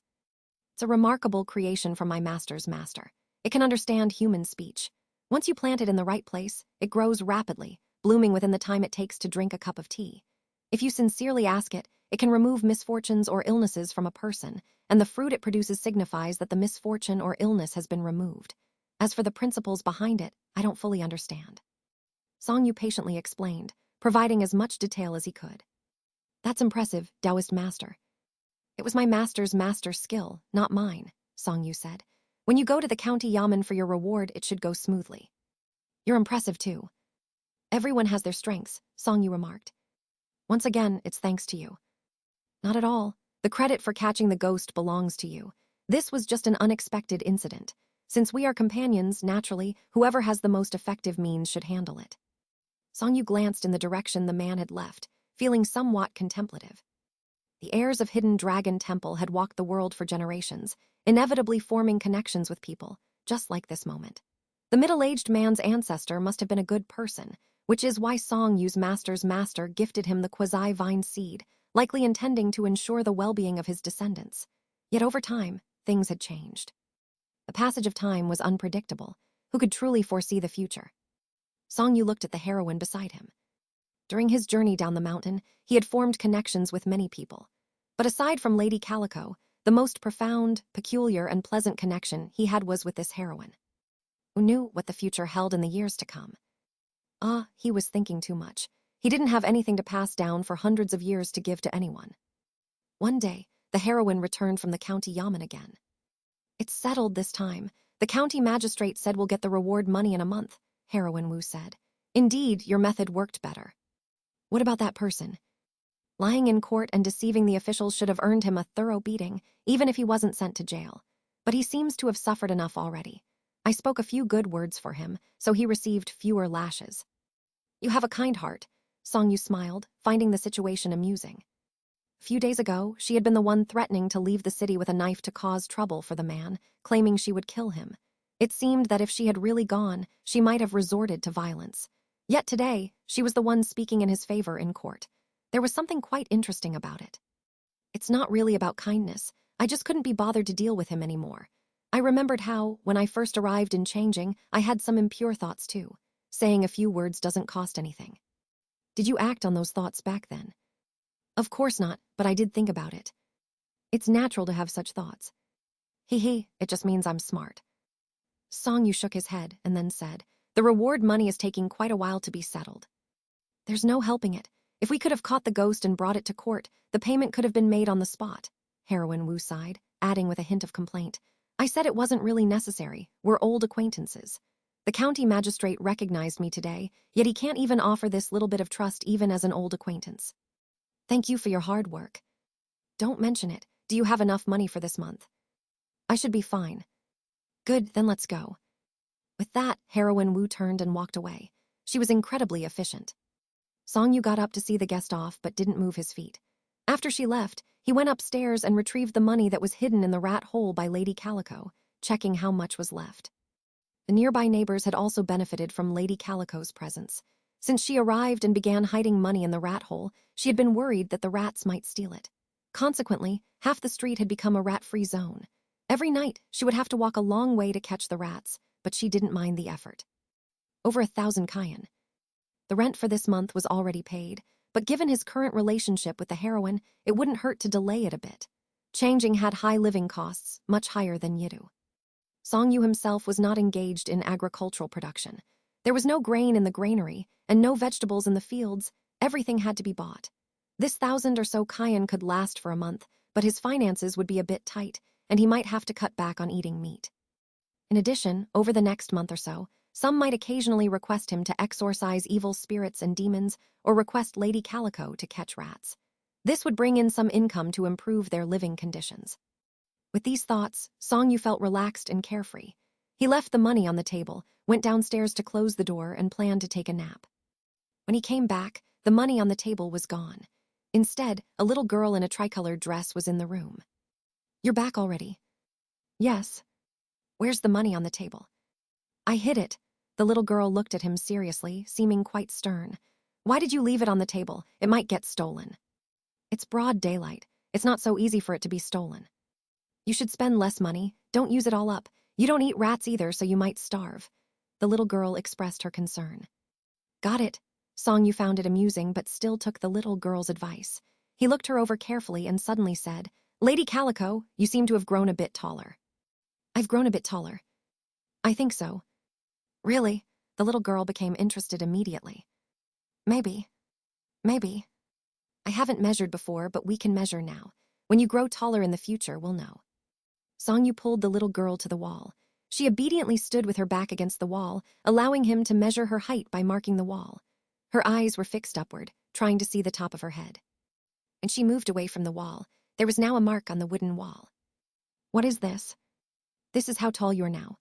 "It's a remarkable creation from my master's master. It can understand human speech. Once you plant it in the right place, it grows rapidly, blooming within the time it takes to drink a cup of tea. If you sincerely ask it, it can remove misfortunes or illnesses from a person, and the fruit it produces signifies that the misfortune or illness has been removed. As for the principles behind it, I don't fully understand." Songyu patiently explained, providing as much detail as he could. "That's impressive, Taoist master." "It was my master's master skill, not mine," Songyu said. When you go to the county yamen for your reward, it should go smoothly. You're impressive, too. Everyone has their strengths, Xianxia remarked. Once again, it's thanks to you. Not at all. The credit for catching the ghost belongs to you. This was just an unexpected incident. Since we are companions, naturally, whoever has the most effective means should handle it. Xianxia glanced in the direction the man had left, feeling somewhat contemplative. The heirs of Hidden Dragon Temple had walked the world for generations, inevitably forming connections with people, just like this moment. The middle-aged man's ancestor must have been a good person, which is why Xianxia's master's master gifted him the quasi-vine seed, likely intending to ensure the well-being of his descendants. Yet over time, things had changed. The passage of time was unpredictable. Who could truly foresee the future? Xianxia looked at the heroine beside him. During his journey down the mountain, he had formed connections with many people. But aside from Lady Calico, the most profound, peculiar, and pleasant connection he had was with this heroine. Who knew what the future held in the years to come? He was thinking too much. He didn't have anything to pass down for hundreds of years to give to anyone. One day, the heroine returned from the county yamen again. It's settled this time. The county magistrate said we'll get the reward money in a month, Heroine Wu said. Indeed, your method worked better. What about that person? Lying in court and deceiving the officials should have earned him a thorough beating, even if he wasn't sent to jail. But he seems to have suffered enough already. I spoke a few good words for him, so he received fewer lashes. You have a kind heart, Xianxia smiled, finding the situation amusing. A few days ago, she had been the one threatening to leave the city with a knife to cause trouble for the man, claiming she would kill him. It seemed that if she had really gone, she might have resorted to violence. Yet today, she was the one speaking in his favor in court. There was something quite interesting about it. It's not really about kindness. I just couldn't be bothered to deal with him anymore. I remembered how, when I first arrived in Changing, I had some impure thoughts too. Saying a few words doesn't cost anything. Did you act on those thoughts back then? Of course not, but I did think about it. It's natural to have such thoughts. Hee, it just means I'm smart. Xianxia shook his head and then said, the reward money is taking quite a while to be settled. There's no helping it. If we could have caught the ghost and brought it to court, the payment could have been made on the spot. Heroine Wu sighed, adding with a hint of complaint. I said it wasn't really necessary. We're old acquaintances. The county magistrate recognized me today, yet he can't even offer this little bit of trust even as an old acquaintance. Thank you for your hard work. Don't mention it. Do you have enough money for this month? I should be fine. Good, then let's go. With that, Heroine Wu turned and walked away. She was incredibly efficient. Xianxia got up to see the guest off but didn't move his feet. After she left, he went upstairs and retrieved the money that was hidden in the rat hole by Lady Calico, checking how much was left. The nearby neighbors had also benefited from Lady Calico's presence. Since she arrived and began hiding money in the rat hole, she had been worried that the rats might steal it. Consequently, half the street had become a rat-free zone. Every night, she would have to walk a long way to catch the rats, but she didn't mind the effort. Over 1,000 Cayenne. The rent for this month was already paid, but given his current relationship with the heroine, it wouldn't hurt to delay it a bit. Changing had high living costs, much higher than Yidu. Xianxia himself was not engaged in agricultural production. There was no grain in the granary, and no vegetables in the fields. Everything had to be bought. This 1,000 or so Cayenne could last for a month, but his finances would be a bit tight, and he might have to cut back on eating meat. In addition, over the next month or so, some might occasionally request him to exorcise evil spirits and demons, or request Lady Calico to catch rats. This would bring in some income to improve their living conditions. With these thoughts, Xianxia felt relaxed and carefree. He left the money on the table, went downstairs to close the door, and planned to take a nap. When he came back, the money on the table was gone. Instead, a little girl in a tricolored dress was in the room. You're back already? Yes. Where's the money on the table? I hid it. The little girl looked at him seriously, seeming quite stern. Why did you leave it on the table? It might get stolen. It's broad daylight. It's not so easy for it to be stolen. You should spend less money. Don't use it all up. You don't eat rats either, so you might starve. The little girl expressed her concern. Got it. Xianxia found it amusing but still took the little girl's advice. He looked her over carefully and suddenly said, Lady Calico, you seem to have grown a bit taller. I've grown a bit taller. I think so. Really? The little girl became interested immediately. Maybe. I haven't measured before, but we can measure now. When you grow taller in the future, we'll know. Songyu pulled the little girl to the wall. She obediently stood with her back against the wall, allowing him to measure her height by marking the wall. Her eyes were fixed upward, trying to see the top of her head. And she moved away from the wall. There was now a mark on the wooden wall. What is this? This is how tall you are now.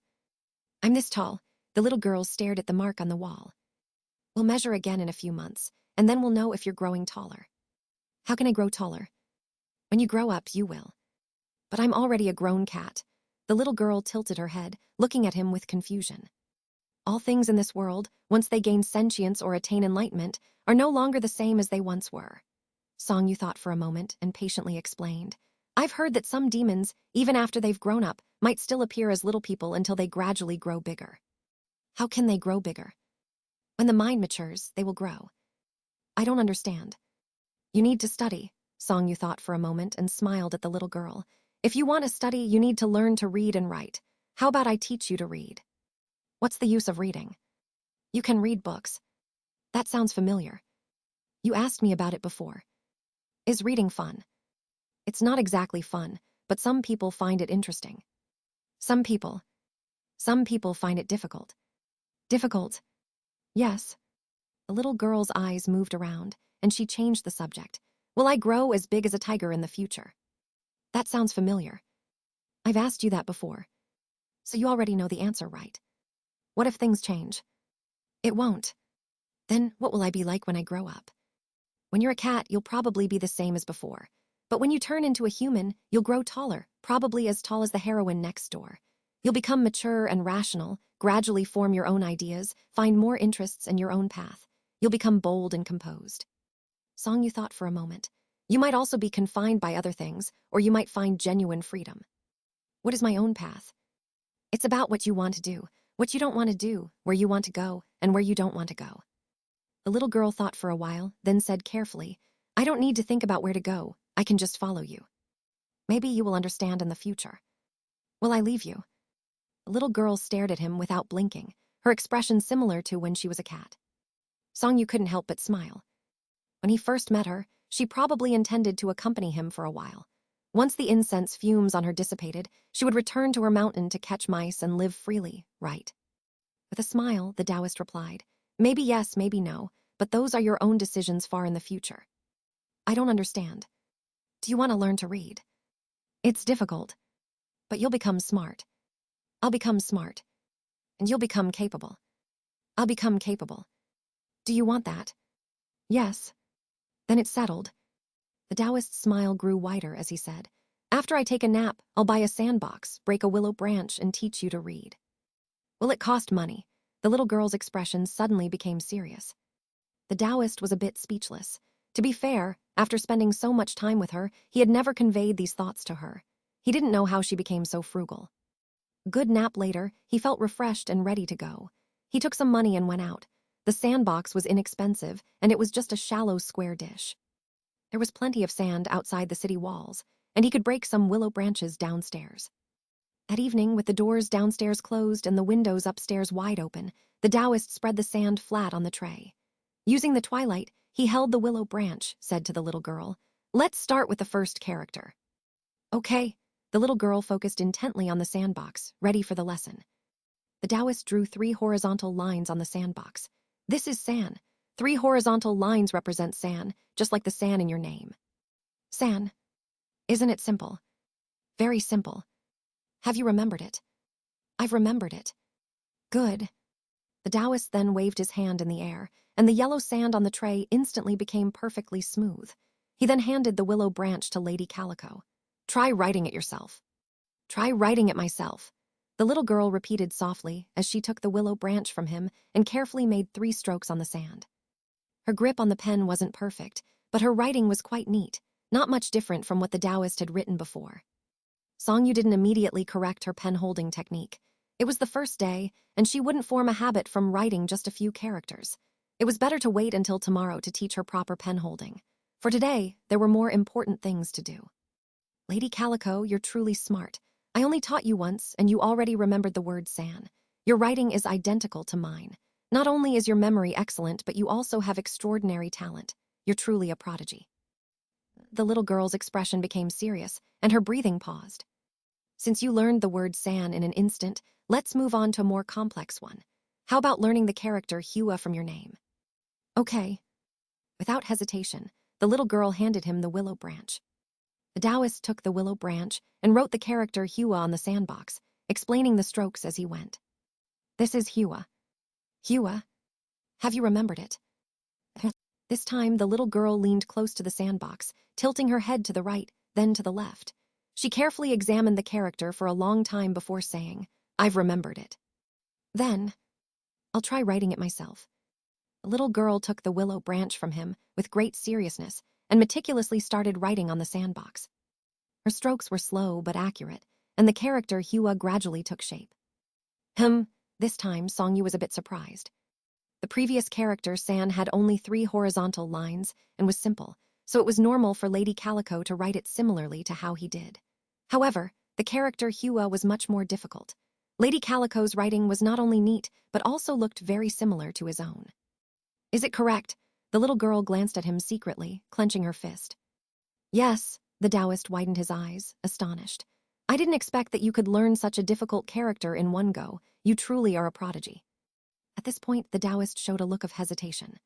I'm this tall. The little girl stared at the mark on the wall. We'll measure again in a few months, and then we'll know if you're growing taller. How can I grow taller? When you grow up, you will. But I'm already a grown cat. The little girl tilted her head, looking at him with confusion. All things in this world, once they gain sentience or attain enlightenment, are no longer the same as they once were. Songyu thought for a moment and patiently explained. I've heard that some demons, even after they've grown up, might still appear as little people until they gradually grow bigger. How can they grow bigger? When the mind matures, they will grow. I don't understand. You need to study, Songyu thought for a moment and smiled at the little girl. If you want to study, you need to learn to read and write. How about I teach you to read? What's the use of reading? You can read books. That sounds familiar. You asked me about it before. Is reading fun? It's not exactly fun, but some people find it interesting. Some people find it difficult. Difficult? Yes. The little girl's eyes moved around, and she changed the subject. Will I grow as big as a tiger in the future? That sounds familiar. I've asked you that before. So you already know the answer, right? What if things change? It won't. Then what will I be like when I grow up? When you're a cat, you'll probably be the same as before. But when you turn into a human, you'll grow taller, probably as tall as the heroine next door. You'll become mature and rational, gradually form your own ideas, find more interests in your own path. You'll become bold and composed. Songyu thought for a moment. You might also be confined by other things, or you might find genuine freedom. What is my own path? It's about what you want to do, what you don't want to do, where you want to go, and where you don't want to go. The little girl thought for a while, then said carefully, I don't need to think about where to go. I can just follow you. Maybe you will understand in the future. Will I leave you? The little girl stared at him without blinking, her expression similar to when she was a cat. Songyu couldn't help but smile. When he first met her, she probably intended to accompany him for a while. Once the incense fumes on her dissipated, she would return to her mountain to catch mice and live freely, right? With a smile, the Taoist replied, maybe yes, maybe no, but those are your own decisions far in the future. I don't understand. Do you want to learn to read? It's difficult, but you'll become smart. I'll become smart. And you'll become capable. I'll become capable. Do you want that? Yes. Then it's settled. The Taoist's smile grew wider as he said, after I take a nap, I'll buy a sandbox, break a willow branch, and teach you to read. Will it cost money? The little girl's expression suddenly became serious. The Taoist was a bit speechless. To be fair, after spending so much time with her, he had never conveyed these thoughts to her. He didn't know how she became so frugal. A good nap later, he felt refreshed and ready to go. He took some money and went out. The sandbox was inexpensive, and it was just a shallow square dish. There was plenty of sand outside the city walls, and he could break some willow branches downstairs. At evening, with the doors downstairs closed and the windows upstairs wide open, the Taoist spread the sand flat on the tray. Using the twilight, he held the willow branch, said to the little girl, let's start with the first character. Okay. The little girl focused intently on the sandbox, ready for the lesson. The Taoist drew 3 horizontal lines on the sandbox. This is San. 3 horizontal lines represent San, just like the San in your name. San. Isn't it simple? Very simple. Have you remembered it? I've remembered it. Good. The Taoist then waved his hand in the air, and the yellow sand on the tray instantly became perfectly smooth. He then handed the willow branch to Lady Calico. Try writing it yourself. Try writing it myself. The little girl repeated softly as she took the willow branch from him and carefully made 3 strokes on the sand. Her grip on the pen wasn't perfect, but her writing was quite neat, not much different from what the Taoist had written before. Songyu didn't immediately correct her pen-holding technique. It was the first day, and she wouldn't form a habit from writing just a few characters. It was better to wait until tomorrow to teach her proper pen-holding. For today, there were more important things to do. Lady Calico, you're truly smart. I only taught you once, and you already remembered the word San. Your writing is identical to mine. Not only is your memory excellent, but you also have extraordinary talent. You're truly a prodigy. The little girl's expression became serious, and her breathing paused. Since you learned the word san in an instant, let's move on to a more complex one. How about learning the character Hua from your name? Okay. Without hesitation, the little girl handed him the willow branch. The Taoist took the willow branch and wrote the character Hua on the sandbox, explaining the strokes as he went. This is Hua. Hua? Have you remembered it? This time, the little girl leaned close to the sandbox, tilting her head to the right, then to the left. She carefully examined the character for a long time before saying, I've remembered it. Then, I'll try writing it myself. The little girl took the willow branch from him with great seriousness and meticulously started writing on the sandbox. Her strokes were slow but accurate, and the character Hua gradually took shape. This time Songyu was a bit surprised. The previous character San had only 3 horizontal lines and was simple, so it was normal for Lady Calico to write it similarly to how he did. However, the character Hua was much more difficult. Lady Calico's writing was not only neat, but also looked very similar to his own. Is it correct? The little girl glanced at him secretly, clenching her fist. Yes, the Taoist widened his eyes, astonished. I didn't expect that you could learn such a difficult character in one go. You truly are a prodigy. At this point, the Taoist showed a look of hesitation.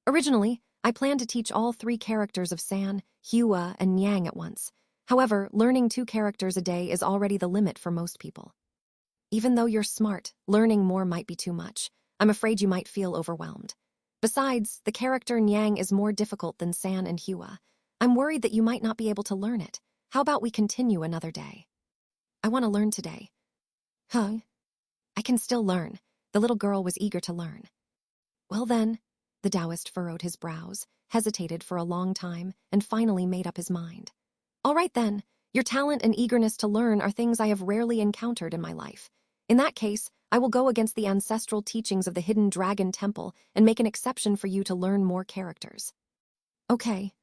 Originally, I planned to teach all 3 characters of San, Hua, and Yang at once. However, learning 2 characters a day is already the limit for most people. Even though you're smart, learning more might be too much. I'm afraid you might feel overwhelmed. Besides, the character Yang is more difficult than San and Hua. I'm worried that you might not be able to learn it. How about we continue another day? I want to learn today. Huh? I can still learn. The little girl was eager to learn. Well then, the Taoist furrowed his brows, hesitated for a long time, and finally made up his mind. All right then, your talent and eagerness to learn are things I have rarely encountered in my life. In that case, I will go against the ancestral teachings of the Hidden Dragon Temple and make an exception for you to learn more characters. Okay.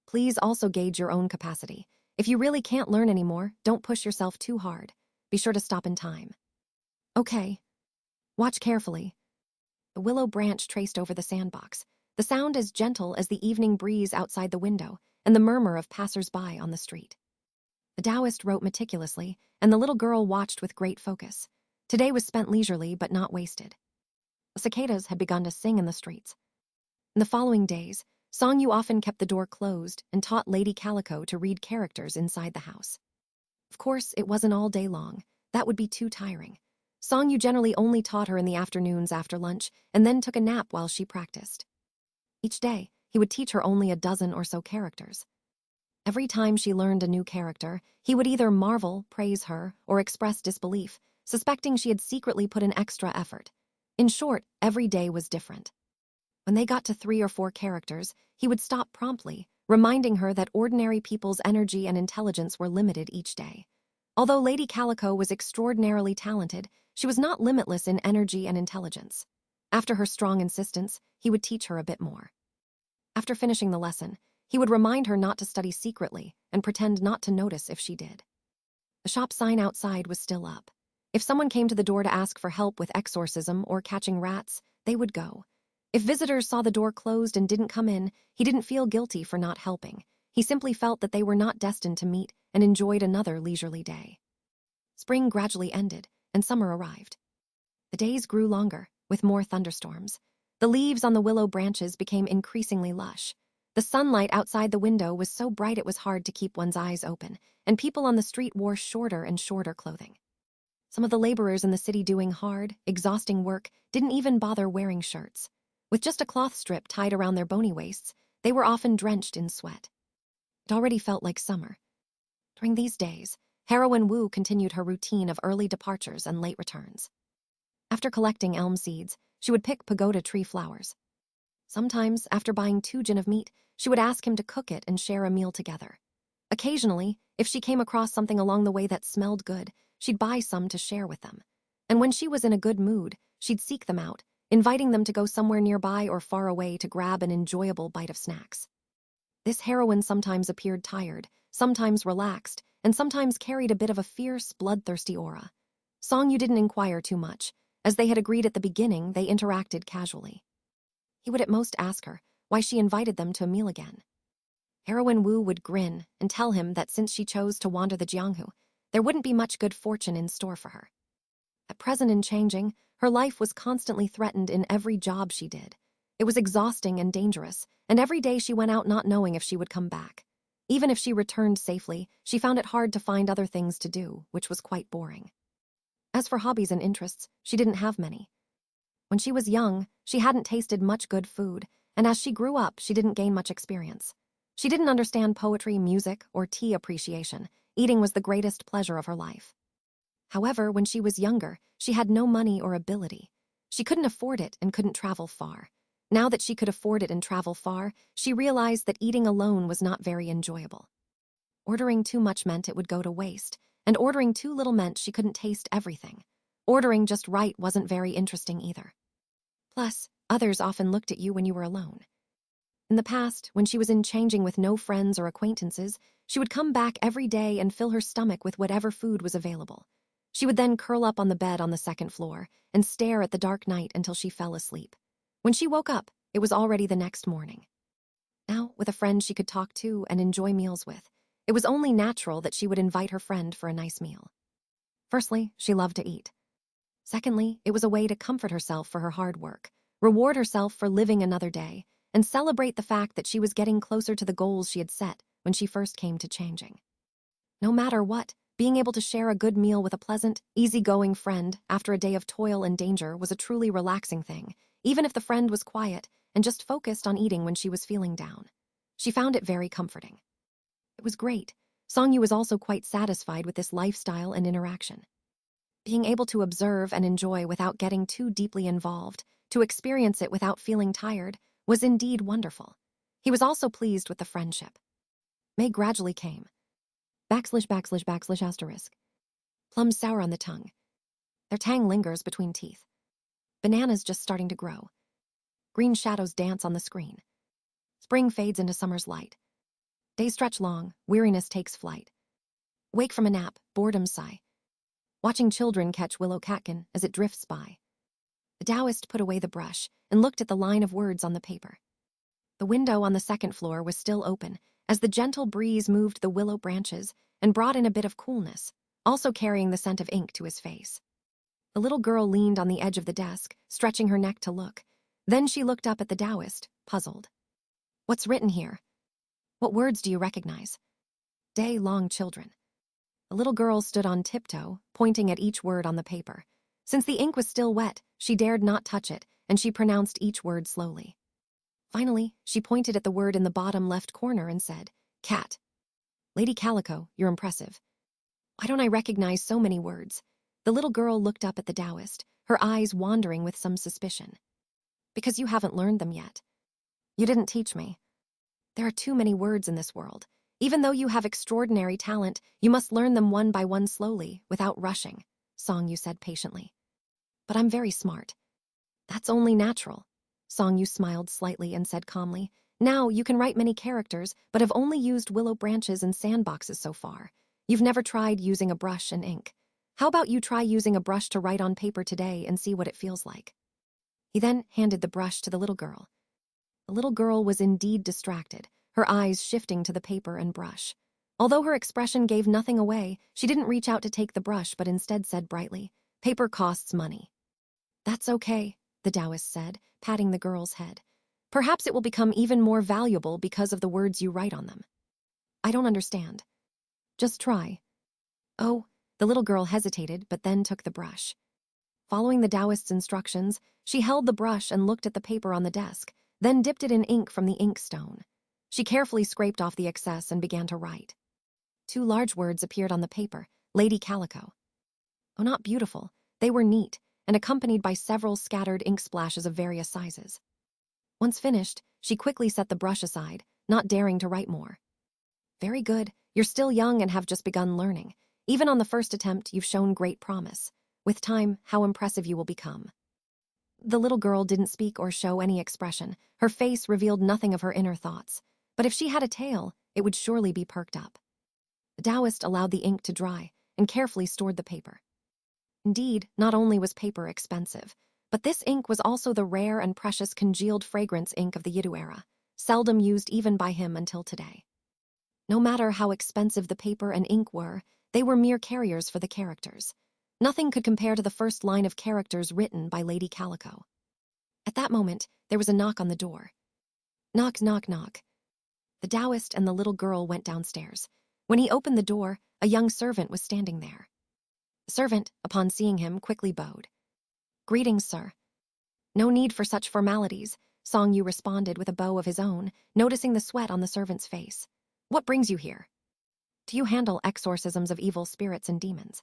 Please also gauge your own capacity. If you really can't learn anymore, don't push yourself too hard. Be sure to stop in time. Okay. Watch carefully. The willow branch traced over the sandbox, the sound as gentle as the evening breeze outside the window and the murmur of passers-by on the street. The Taoist wrote meticulously, and the little girl watched with great focus. Today was spent leisurely but not wasted. The cicadas had begun to sing in the streets. In the following days, Songyu often kept the door closed and taught Lady Calico to read characters inside the house. Of course, it wasn't all day long. That would be too tiring. Songyu generally only taught her in the afternoons after lunch and then took a nap while she practiced. Each day, he would teach her only a dozen or so characters. Every time she learned a new character, he would either marvel, praise her, or express disbelief, suspecting she had secretly put in extra effort. In short, every day was different. When they got to 3 or 4 characters, he would stop promptly, reminding her that ordinary people's energy and intelligence were limited each day. Although Lady Calico was extraordinarily talented, she was not limitless in energy and intelligence. After her strong insistence, he would teach her a bit more. After finishing the lesson, he would remind her not to study secretly and pretend not to notice if she did. The shop sign outside was still up. If someone came to the door to ask for help with exorcism or catching rats, they would go. If visitors saw the door closed and didn't come in, he didn't feel guilty for not helping. He simply felt that they were not destined to meet and enjoyed another leisurely day. Spring gradually ended, and summer arrived. The days grew longer, with more thunderstorms. The leaves on the willow branches became increasingly lush. The sunlight outside the window was so bright it was hard to keep one's eyes open, and people on the street wore shorter and shorter clothing. Some of the laborers in the city doing hard, exhausting work didn't even bother wearing shirts. With just a cloth strip tied around their bony waists, they were often drenched in sweat. It already felt like summer. During these days, Heroine Wu continued her routine of early departures and late returns. After collecting elm seeds, she would pick pagoda tree flowers. Sometimes, after buying 2 jin of meat, she would ask him to cook it and share a meal together. Occasionally, if she came across something along the way that smelled good, she'd buy some to share with them. And when she was in a good mood, she'd seek them out, inviting them to go somewhere nearby or far away to grab an enjoyable bite of snacks. This heroine sometimes appeared tired, sometimes relaxed, and sometimes carried a bit of a fierce, bloodthirsty aura. Songyu didn't inquire too much. As they had agreed at the beginning, they interacted casually. He would at most ask her why she invited them to a meal again. Heroine Wu would grin and tell him that since she chose to wander the jianghu, there wouldn't be much good fortune in store for her. At present in changing, her life was constantly threatened in every job she did. It was exhausting and dangerous, and every day she went out not knowing if she would come back. Even if she returned safely, she found it hard to find other things to do, which was quite boring. As for hobbies and interests, she didn't have many. When she was young, she hadn't tasted much good food, and as she grew up, she didn't gain much experience. She didn't understand poetry, music, or tea appreciation. Eating was the greatest pleasure of her life. However, when she was younger, she had no money or ability. She couldn't afford it and couldn't travel far. Now that she could afford it and travel far, she realized that eating alone was not very enjoyable. Ordering too much meant it would go to waste, and ordering too little meant she couldn't taste everything. Ordering just right wasn't very interesting either. Plus, others often looked at you when you were alone. In the past, when she was in changing with no friends or acquaintances, she would come back every day and fill her stomach with whatever food was available. She would then curl up on the bed on the second floor and stare at the dark night until she fell asleep. When she woke up, it was already the next morning. Now, with a friend she could talk to and enjoy meals with, it was only natural that she would invite her friend for a nice meal. Firstly, she loved to eat. Secondly, it was a way to comfort herself for her hard work, reward herself for living another day, and celebrate the fact that she was getting closer to the goals she had set when she first came to changing. No matter what, being able to share a good meal with a pleasant, easygoing friend after a day of toil and danger was a truly relaxing thing, even if the friend was quiet and just focused on eating when she was feeling down. She found it very comforting. It was great. Songyu was also quite satisfied with this lifestyle and interaction. Being able to observe and enjoy without getting too deeply involved, to experience it without feeling tired, was indeed wonderful. He was also pleased with the friendship. May gradually came. \\\\. Plums sour on the tongue. Their tang lingers between teeth. Bananas just starting to grow. Green shadows dance on the screen. Spring fades into summer's light. Days stretch long, weariness takes flight. Wake from a nap, boredom sigh. Watching children catch willow catkin as it drifts by. The Taoist put away the brush and looked at the line of words on the paper. The window on the second floor was still open as the gentle breeze moved the willow branches and brought in a bit of coolness, also carrying the scent of ink to his face. The little girl leaned on the edge of the desk, stretching her neck to look. Then she looked up at the Taoist, puzzled. What's written here? What words do you recognize? Day-long children. The little girl stood on tiptoe, pointing at each word on the paper. Since the ink was still wet, she dared not touch it, and she pronounced each word slowly. Finally, she pointed at the word in the bottom left corner and said, Cat. Lady Calico, you're impressive. Why don't I recognize so many words? The little girl looked up at the Taoist, her eyes wandering with some suspicion. Because you haven't learned them yet. You didn't teach me. There are too many words in this world. Even though you have extraordinary talent, you must learn them one by one slowly, without rushing, Songyu said patiently. But I'm very smart. That's only natural. Songyu smiled slightly and said calmly, Now you can write many characters, but have only used willow branches and sandboxes so far. You've never tried using a brush and ink. How about you try using a brush to write on paper today and see what it feels like? He then handed the brush to the little girl. The little girl was indeed distracted, her eyes shifting to the paper and brush. Although her expression gave nothing away, she didn't reach out to take the brush but instead said brightly, Paper costs money. That's okay, the Taoist said, patting the girl's head. Perhaps it will become even more valuable because of the words you write on them. I don't understand. Just try. Oh, the little girl hesitated but then took the brush. Following the Taoist's instructions, she held the brush and looked at the paper on the desk, then dipped it in ink from the ink stone. She carefully scraped off the excess and began to write. 2 large words appeared on the paper, Lady Calico. Oh, not beautiful, they were neat, and accompanied by several scattered ink splashes of various sizes. Once finished, she quickly set the brush aside, not daring to write more. Very good, you're still young and have just begun learning. Even on the first attempt, you've shown great promise. With time, how impressive you will become. The little girl didn't speak or show any expression. Her face revealed nothing of her inner thoughts. But if she had a tail, it would surely be perked up. The Taoist allowed the ink to dry and carefully stored the paper. Indeed, not only was paper expensive, but this ink was also the rare and precious congealed fragrance ink of the Yidu era, seldom used even by him until today. No matter how expensive the paper and ink were, They were mere carriers for the characters. Nothing could compare to the first line of characters written by Lady Calico. At that moment, there was a knock on the door. Knock, knock, knock. The Taoist and the little girl went downstairs. When he opened the door, a young servant was standing there. The servant, upon seeing him, quickly bowed. "Greetings, sir." "No need for such formalities," Song Yu responded with a bow of his own, noticing the sweat on the servant's face. "What brings you here?" "Do you handle exorcisms of evil spirits and demons?"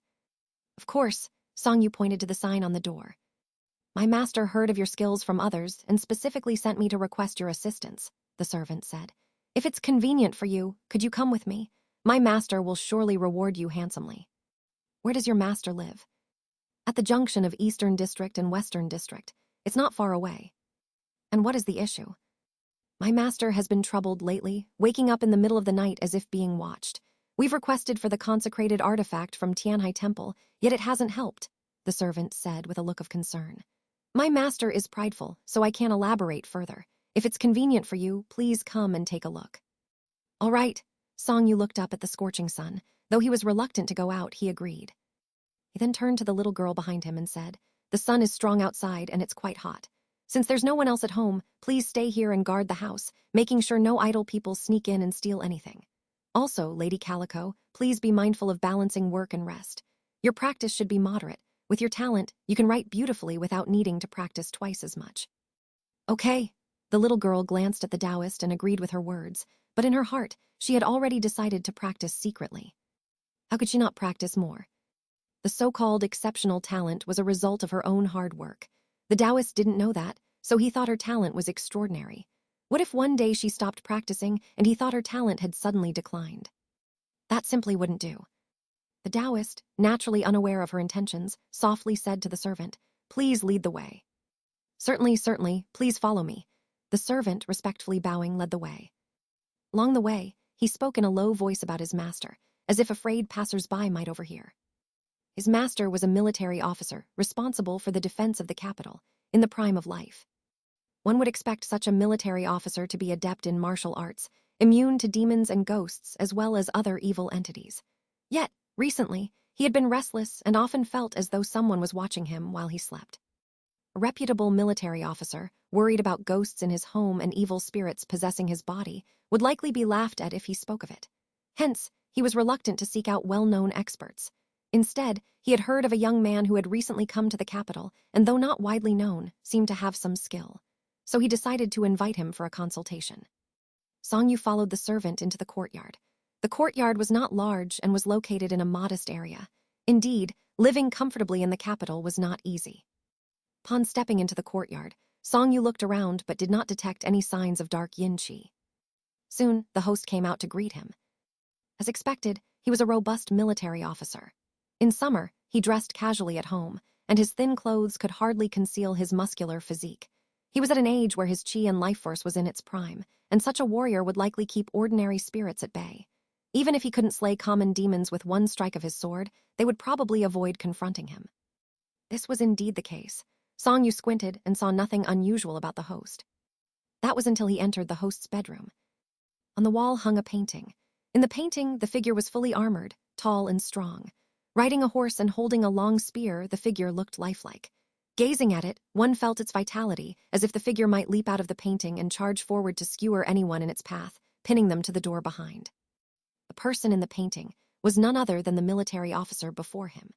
"Of course," Song Yu pointed to the sign on the door. "My master heard of your skills from others and specifically sent me to request your assistance," the servant said. "If it's convenient for you, could you come with me? My master will surely reward you handsomely." "Where does your master live?" "At the junction of Eastern District and Western District. It's not far away." "And what is the issue?" "My master has been troubled lately, waking up in the middle of the night as if being watched. We've requested for the consecrated artifact from Tianhai Temple, yet it hasn't helped," the servant said with a look of concern. "My master is prideful, so I can't elaborate further. If it's convenient for you, please come and take a look." "All right." Song Yu looked up at the scorching sun. Though he was reluctant to go out, he agreed. He then turned to the little girl behind him and said, "The sun is strong outside and it's quite hot. Since there's no one else at home, please stay here and guard the house, making sure no idle people sneak in and steal anything. Also, Lady Calico, please be mindful of balancing work and rest. Your practice should be moderate. With your talent, you can write beautifully without needing to practice twice as much." "Okay." The little girl glanced at the Taoist and agreed with her words, but in her heart, she had already decided to practice secretly. How could she not practice more? The so-called exceptional talent was a result of her own hard work. The Taoist didn't know that, so he thought her talent was extraordinary. What if one day she stopped practicing and he thought her talent had suddenly declined? That simply wouldn't do. The Taoist, naturally unaware of her intentions, softly said to the servant, "Please lead the way." "Certainly, certainly, please follow me." The servant, respectfully bowing, led the way. Along the way, he spoke in a low voice about his master, as if afraid passers-by might overhear. His master was a military officer responsible for the defense of the capital, in the prime of life. One would expect such a military officer to be adept in martial arts, immune to demons and ghosts as well as other evil entities. Yet, recently, he had been restless and often felt as though someone was watching him while he slept. A reputable military officer, worried about ghosts in his home and evil spirits possessing his body, would likely be laughed at if he spoke of it. Hence, he was reluctant to seek out well-known experts. Instead, he had heard of a young man who had recently come to the capital and, though not widely known, seemed to have some skill. So he decided to invite him for a consultation. Song Yu followed the servant into the courtyard. The courtyard was not large and was located in a modest area. Indeed, living comfortably in the capital was not easy. Upon stepping into the courtyard, Song Yu looked around but did not detect any signs of dark yin qi. Soon, the host came out to greet him. As expected, he was a robust military officer. In summer, he dressed casually at home, and his thin clothes could hardly conceal his muscular physique. He was at an age where his qi and life force was in its prime, and such a warrior would likely keep ordinary spirits at bay. Even if he couldn't slay common demons with one strike of his sword, they would probably avoid confronting him. This was indeed the case. Song Yu squinted and saw nothing unusual about the host. That was until he entered the host's bedroom. On the wall hung a painting. In the painting, the figure was fully armored, tall and strong. Riding a horse and holding a long spear, the figure looked lifelike. Gazing at it, one felt its vitality, as if the figure might leap out of the painting and charge forward to skewer anyone in its path, pinning them to the door behind. The person in the painting was none other than the military officer before him.